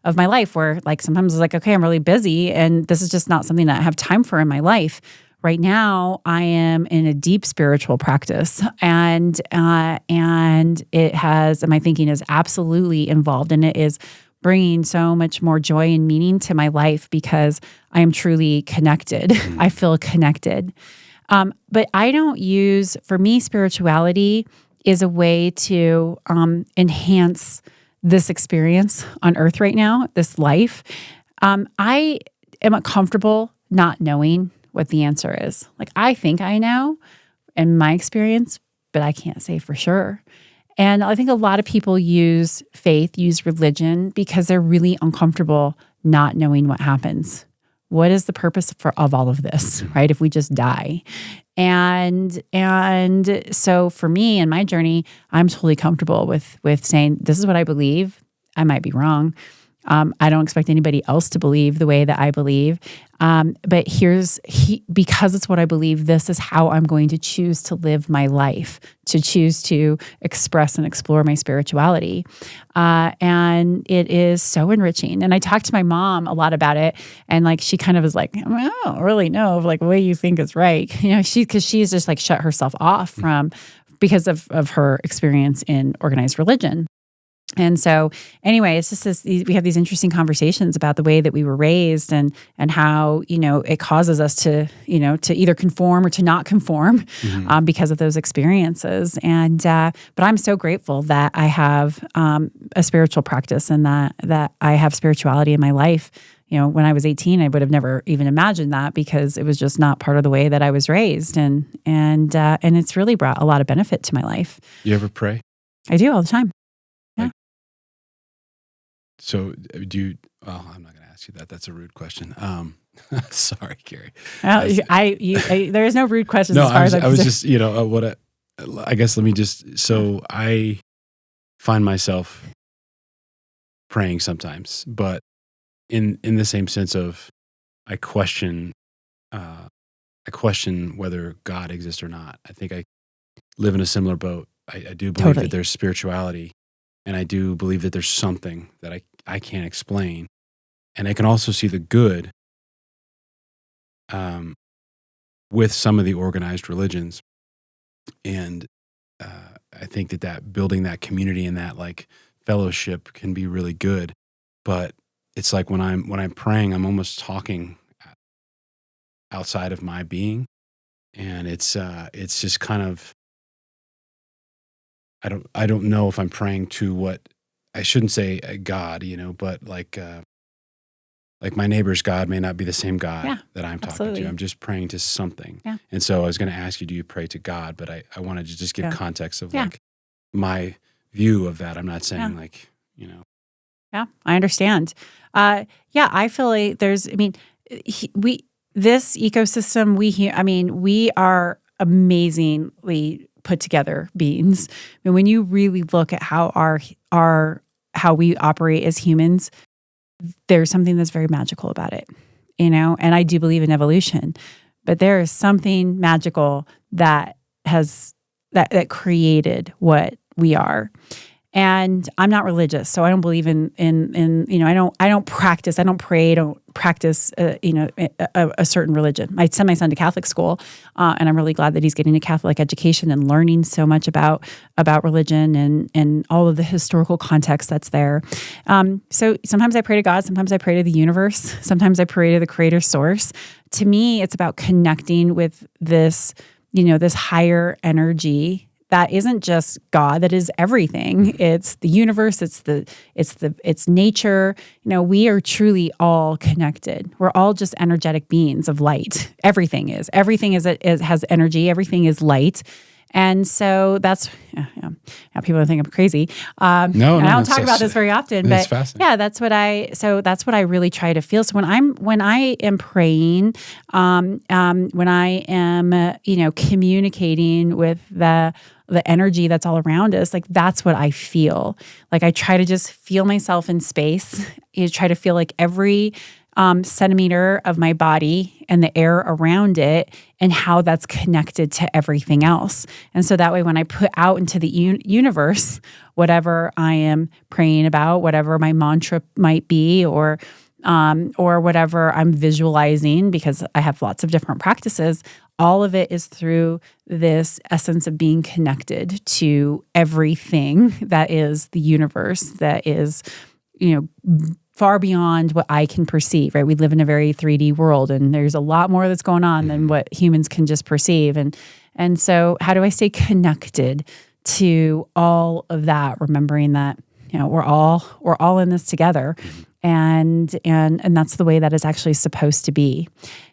of my life where like sometimes it's like, okay, I'm really busy and this is just not something that I have time for in my life. Right now, I am in a deep spiritual practice, and my thinking is absolutely involved, and it is bringing so much more joy and meaning to my life because I am truly connected. I feel connected. But I don't for me, spirituality is a way to enhance this experience on earth right now, this life. I am comfortable not knowing what the answer is. Like, I think I know in my experience, but I can't say for sure. And I think a lot of people use faith, use religion because they're really uncomfortable not knowing what happens. What is the purpose of all of this, right? If we just die. And so for me and my journey, I'm totally comfortable with saying, this is what I believe. I might be wrong. I don't expect anybody else to believe the way that I believe. But because it's what I believe, this is how I'm going to choose to live my life, to choose to express and explore my spirituality. And it is so enriching. And I talked to my mom a lot about it. And like, she kind of was like, I don't really know if like what you think is right. Because she's just like shut herself off because of her experience in organized religion. And so anyway, it's just we have these interesting conversations about the way that we were raised and how, it causes us to, to either conform or to not conform because of those experiences. And, but I'm so grateful that I have a spiritual practice and that I have spirituality in my life. When I was 18, I would have never even imagined that because it was just not part of the way that I was raised. And it's really brought a lot of benefit to my life. You ever pray? I do all the time. So do you, well, I'm not going to ask you that. That's a rude question. Sorry, Kerry. There is no rude questions as far as I was just, I guess let me just, so I find myself praying sometimes, but in the same sense of I question whether God exists or not. I think I live in a similar boat. I do believe that there's spirituality. And I do believe that there's something that I can't explain. And I can also see the good with some of the organized religions. And I think that building that community and that like fellowship can be really good. But it's like when I'm praying, I'm almost talking outside of my being. And it's just kind of, I don't know if I'm praying to what I shouldn't say God, but like my neighbor's God may not be the same God that I'm talking to. I'm just praying to something. Yeah. And so I was going to ask you, do you pray to God? But I wanted to just give context of like my view of that. I'm not saying Yeah, I understand. I feel like this ecosystem, we are amazingly put together beings. I mean, when you really look at how how we operate as humans, there's something that's very magical about it, and I do believe in evolution, but there is something magical that created what we are. And I'm not religious, so I don't believe in I don't practice, I don't pray, I don't practice a certain religion. I send my son to Catholic school, and I'm really glad that he's getting a Catholic education and learning so much about religion and all of the historical context that's there. So sometimes I pray to God, sometimes I pray to the universe, sometimes I pray to the creator source. To me, it's about connecting with this, this higher energy that isn't just God, that is everything. It's the universe, it's nature. We are truly all connected. We're all just energetic beings of light. Everything has energy, everything is light. And so that's, people think I'm crazy. No, I don't talk about this very often, but that's what I really try to feel. So when I am praying, when I am, communicating with the energy that's all around us, like that's what I feel. Like I try to just feel myself in space. I try to feel like every centimeter of my body and the air around it and how that's connected to everything else. And so that way, when I put out into the universe, whatever I am praying about, whatever my mantra might be, or whatever I'm visualizing, because I have lots of different practices, all of it is through this essence of being connected to everything that is the universe, that is, far beyond what I can perceive, right? We live in a very 3D world, and there's a lot more that's going on than what humans can just perceive. And so how do I stay connected to all of that, remembering that, we're all in this together. and that's the way that it's actually supposed to be.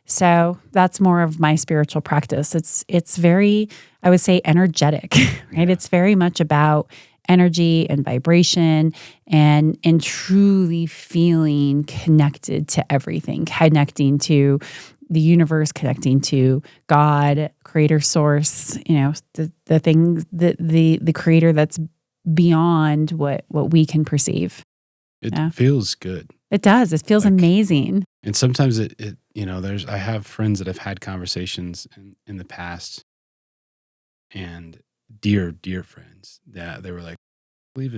So that's more of my spiritual practice. It's very, I would say, energetic, right? It's very much about energy and vibration and truly feeling connected to everything, connecting to the universe, connecting to God, creator source, the thing, the creator that's beyond what we can perceive. It feels good. It does. It feels amazing. And sometimes it I have friends that have had conversations in the past, and dear friends that they were like, you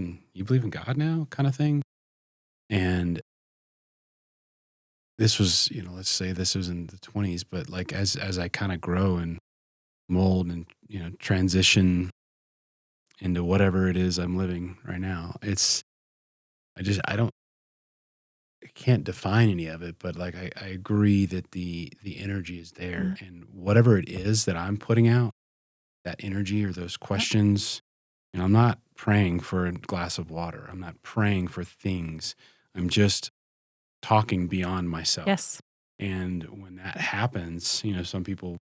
believe in God now, kind of thing. And this was, let's say this was in the 20s, but like as I kind of grow and mold and transition into whatever it is I'm living right now, I can't define any of it, but like I agree that the energy is there, and whatever it is that I'm putting out, that energy or those questions, I'm not praying for a glass of water. I'm not praying for things. I'm just talking beyond myself. Yes. And when that happens, some people,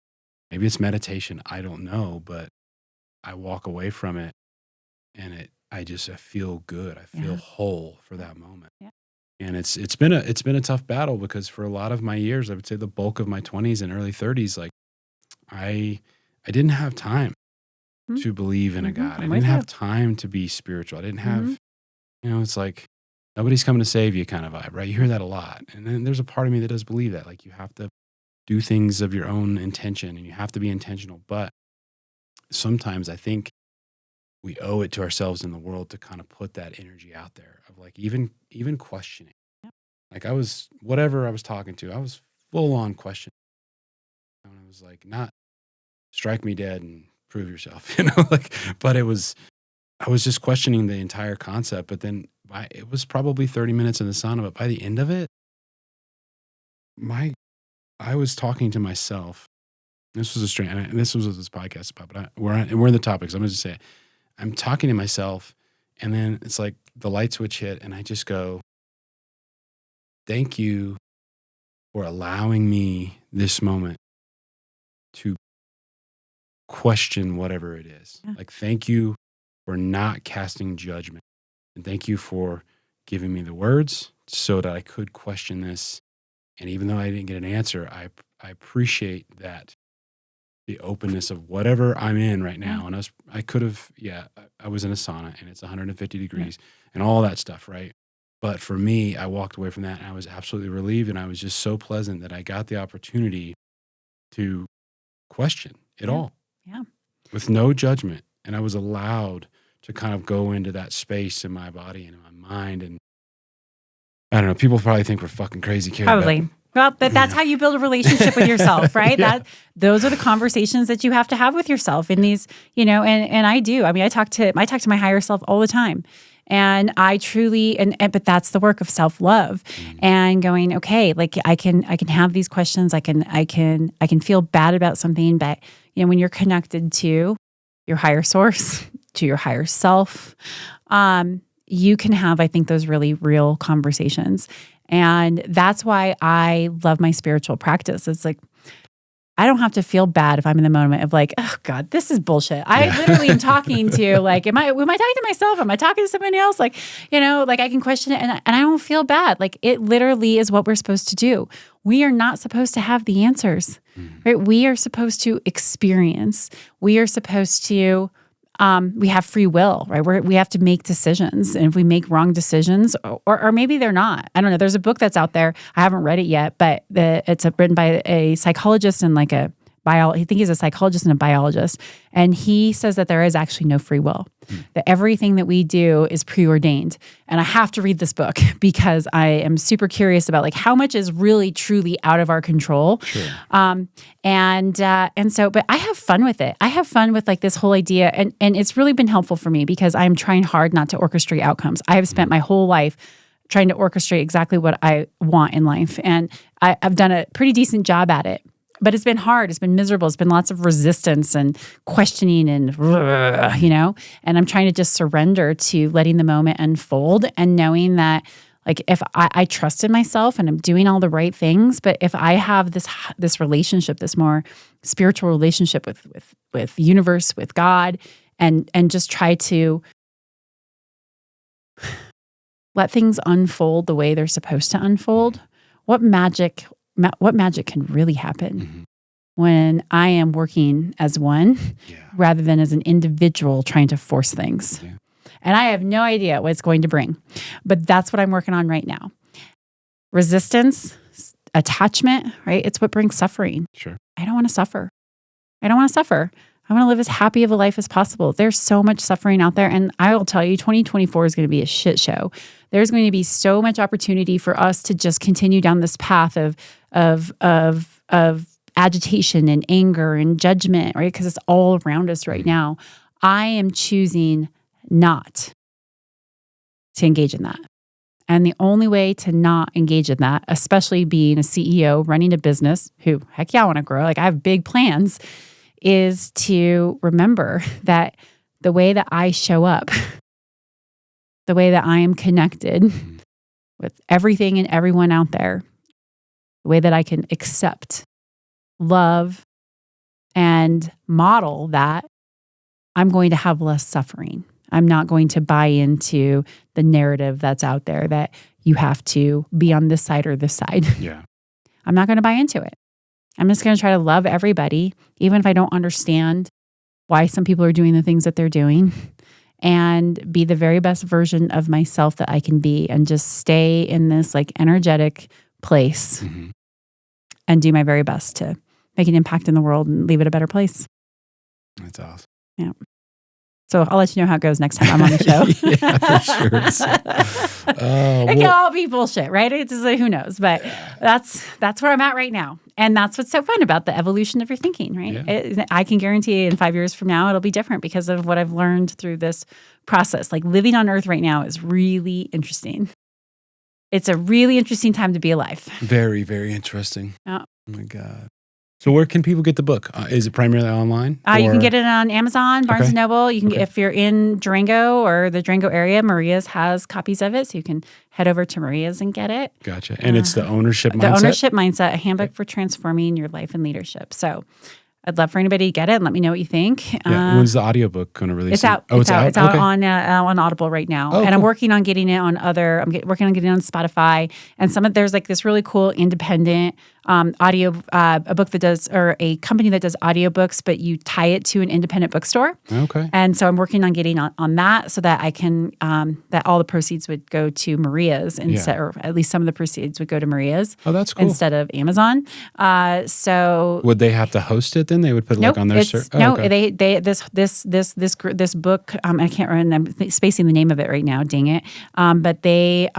maybe it's meditation, I don't know, but I walk away from it and I feel good. I feel whole for that moment. Yeah. And it's been a tough battle, because for a lot of my years, I would say the bulk of my 20s and early 30s, like I didn't have time to believe in a God. I didn't have time to be spiritual. I didn't have, it's like nobody's coming to save you kind of vibe, right? You hear that a lot. And then there's a part of me that does believe that, like, you have to do things of your own intention and you have to be intentional. But sometimes I think we owe it to ourselves in the world to kind of put that energy out there of like, even questioning. Yeah. Like whatever I was talking to, I was full on questioning. And I was like, not strike me dead and prove yourself, but I was just questioning the entire concept. But then it was probably 30 minutes in the sauna, but by the end of it, I was talking to myself. This was this was what this podcast is about, but we're in the topics. I'm going to just say it. I'm talking to myself, and then it's like the light switch hit, and I just go, thank you for allowing me this moment to question whatever it is. Yeah. Like, thank you for not casting judgment. And thank you for giving me the words so that I could question this. And even though I didn't get an answer, I appreciate that, the openness of whatever I'm in right now. And I was in a sauna and it's 150 degrees and all that stuff, right? But for me, I walked away from that and I was absolutely relieved, and I was just so pleasant that I got the opportunity to question it all. Yeah. With no judgment. And I was allowed to kind of go into that space in my body and in my mind. And I don't know, people probably think we're fucking crazy, Kerry. Probably. Well, but that's how you build a relationship with yourself, right? Yeah. Those are the conversations that you have to have with yourself in these, and I do. I mean, I talk to my higher self all the time. And I truly, but that's the work of self-love and going, okay, like I can have these questions. I can feel bad about something, but when you're connected to your higher source, to your higher self, you can have, I think, those really real conversations. And that's why I love my spiritual practice. It's like, I don't have to feel bad if I'm in the moment of like, oh God, this is bullshit. I literally am talking to like, am I talking to myself? Am I talking to somebody else? Like, like I can question it and I don't feel bad. Like, it literally is what we're supposed to do. We are not supposed to have the answers, right? We are supposed to experience. We are supposed to, we have free will, right? We have to make decisions. And if we make wrong decisions, or maybe they're not, I don't know. There's a book that's out there. I haven't read it yet, but it's written by a psychologist and like I think he's a psychologist and a biologist. And he says that there is actually no free will, that everything that we do is preordained. And I have to read this book because I am super curious about like how much is really truly out of our control. Sure. And so, but I have fun with it. I have fun with like this whole idea. And it's really been helpful for me because I'm trying hard not to orchestrate outcomes. I have spent my whole life trying to orchestrate exactly what I want in life. And I've done a pretty decent job at it. But it's been hard. It's been miserable. It's been lots of resistance and questioning and, and I'm trying to just surrender to letting the moment unfold and knowing that Like if I trust in myself and I'm doing all the right things, but if I have this relationship, this more spiritual relationship with the universe, with God, and just try to let things unfold the way they're supposed to unfold, what magic can really happen when I am working as one rather than as an individual trying to force things. Yeah. And I have no idea what it's going to bring, but that's what I'm working on right now. Resistance, attachment, right? It's what brings suffering. Sure. I don't want to suffer. I want to live as happy of a life as possible. There's so much suffering out there. And I will tell you, 2024 is going to be a shit show. There's going to be so much opportunity for us to just continue down this path of agitation and anger and judgment, right? Because it's all around us right now. I am choosing not to engage in that. And the only way to not engage in that, especially being a CEO, running a business, who, heck yeah, I want to grow. Like I have big plans, is to remember that the way that I show up, the way that I am connected with everything and everyone out there, the way that I can accept, love, and model that, I'm going to have less suffering. I'm not going to buy into the narrative that's out there that you have to be on this side or this side. Yeah. I'm not going to buy into it. I'm just going to try to love everybody, even if I don't understand why some people are doing the things that they're doing, and be the very best version of myself that I can be, and just stay in this like energetic place and do my very best to make an impact in the world and leave it a better place. That's awesome. Yeah. So I'll let you know how it goes next time I'm on the show. Yeah, for sure. It can all be bullshit, right? It's just like, who knows? But that's where I'm at right now. And that's what's so fun about the evolution of your thinking, right? Yeah. I can guarantee in 5 years from now, it'll be different because of what I've learned through this process. Like living on Earth right now is really interesting. It's a really interesting time to be alive. Very, very interesting. Oh my God. So where can people get the book? Is it primarily online? You can get it on Amazon, Barnes & Noble. You can, if you're in Durango or the Durango area, Maria's has copies of it. So you can head over to Maria's and get it. Gotcha. And it's the ownership mindset? The ownership mindset, a handbook for transforming your life and leadership. So I'd love for anybody to get it and let me know what you think. Yeah. When's the audiobook going to release? It's out. Oh, it's out? It's out on Audible right now. Oh, and cool. I'm working on getting it on working on getting it on Spotify. And there's like this really cool independent audio, a book that does, or a company that does audiobooks, but you tie it to an independent bookstore. Okay. And so I'm working on getting on that so that I can, that all the proceeds would go to Maria's instead, or at least some of the proceeds would go to Maria's. Oh, that's cool. Instead of Amazon. So would they have to host it then? They would put it like on their search? This book, I can't remember, I'm spacing the name of it right now, dang it. But they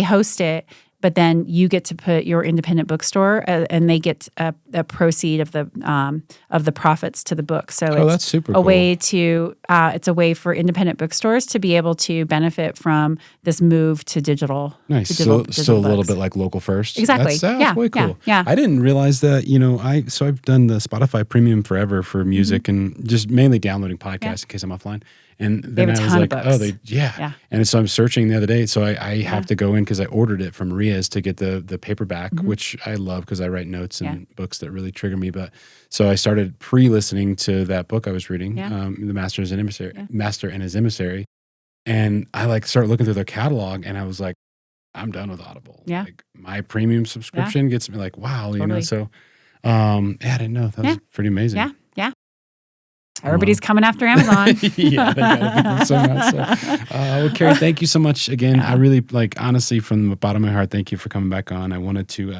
host it. But then you get to put your independent bookstore, and they get a proceed of the profits to the book. So it's that's super a cool. way to it's a way for independent bookstores to be able to benefit from this move to digital. Nice. Digital So a little books. bit like local first. Exactly. That's way cool. Yeah. I didn't realize that. I've done the Spotify Premium forever for music and just mainly downloading podcasts in case I'm offline. And then I was like, And so I'm searching the other day. So I have to go in because I ordered it from Maria's to get the paperback, which I love because I write notes and books that really trigger me. But so I started pre-listening to that book I was reading, The Master and His Emissary. And I started looking through their catalog, and I was like, I'm done with Audible. Yeah. Like my premium subscription gets me like, wow, Totally. So I didn't know. That was pretty amazing. Yeah. Everybody's coming after Amazon. Yeah, they gotta be somehow. So, well, Kerry, thank you so much again. I really honestly, from the bottom of my heart, thank you for coming back on. I wanted to,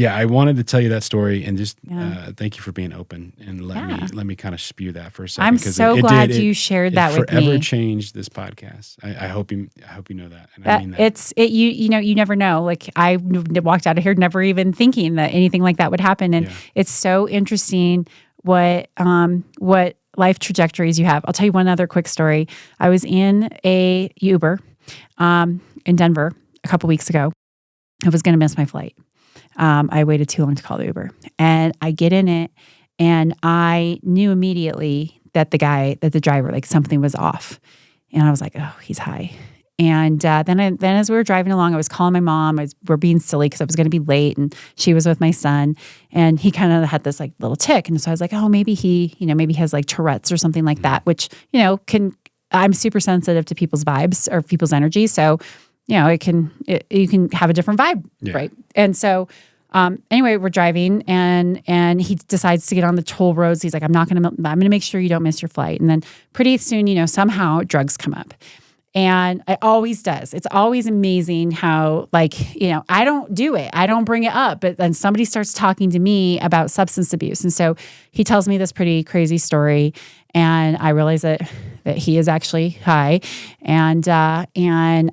I wanted to tell you that story and just thank you for being open and let me kind of spew that for a second. I'm so glad you shared that with me. It forever changed this podcast. I hope you know that, and I mean that. You never know. Like I walked out of here never even thinking that anything like that would happen, and it's so interesting what life trajectories you have. I'll tell you one other quick story. I was in a Uber in Denver a couple weeks ago. I was going to miss my flight. I waited too long to call the Uber, and I get in it, and I knew immediately that the driver, something was off, and I was like, oh, he's high. Then as we were driving along, I was calling my mom. We're being silly because I was going to be late, and she was with my son, and he kind of had this like little tick, and so I was like, oh, maybe he has like Tourette's or something like that, which I'm super sensitive to people's vibes or people's energy, so you can have a different vibe, right? And so. Anyway, we're driving and he decides to get on the toll roads. He's like, I'm going to make sure you don't miss your flight. And then pretty soon, somehow drugs come up. And it always does. It's always amazing how I don't do it. I don't bring it up, but then somebody starts talking to me about substance abuse. And so he tells me this pretty crazy story. And I realize that he is actually high. And I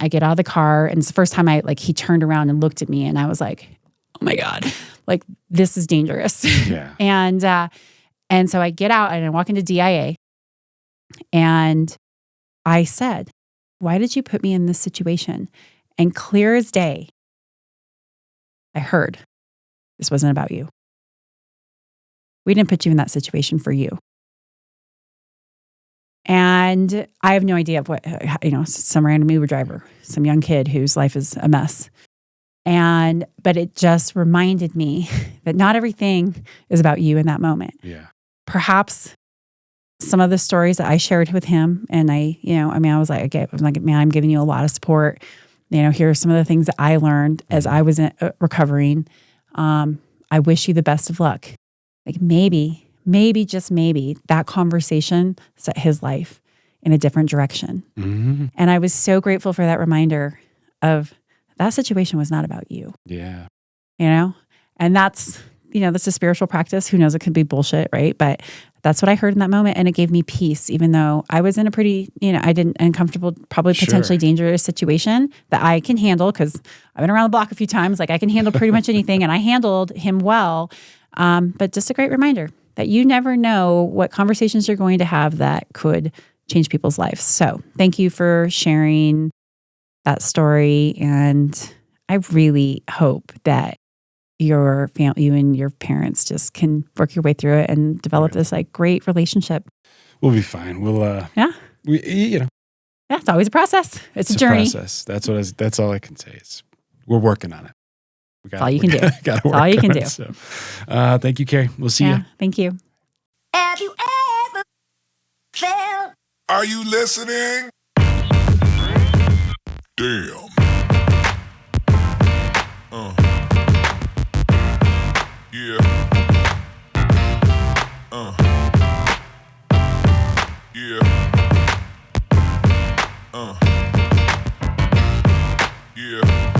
get out of the car, and it's the first time he turned around and looked at me, and I was like, oh my God, this is dangerous. Yeah. And so I get out and I walk into DIA, and I said, why did you put me in this situation? And clear as day, I heard, this wasn't about you. We didn't put you in that situation for you. And I have no idea of what, some random Uber driver, some young kid whose life is a mess. But it just reminded me that not everything is about you in that moment. Yeah. Perhaps some of the stories that I shared with him, and I was like, man, I'm giving you a lot of support. Here are some of the things that I learned as I was recovering. I wish you the best of luck. Maybe, just maybe, that conversation set his life in a different direction. Mm-hmm. And I was so grateful for that reminder of, that situation was not about you. Yeah. And that's a spiritual practice. Who knows? It could be bullshit, right? But that's what I heard in that moment. And it gave me peace, even though I was in a pretty, uncomfortable, probably potentially dangerous situation that I can handle, because I've been around the block a few times. I can handle pretty much anything, and I handled him well. But just a great reminder that you never know what conversations you're going to have that could change people's lives. So thank you for sharing that story, and I really hope that your family, you and your parents, just can work your way through it and develop this great relationship. We'll be fine. We'll it's always a process. It's a journey. Process. That's all I can say. We're working on it. That's all you can do. That's all you can do. So, thank you, Kerry. We'll see you. Thank you. Have you ever felt? Are you listening? Damn. Yeah. Yeah. Yeah.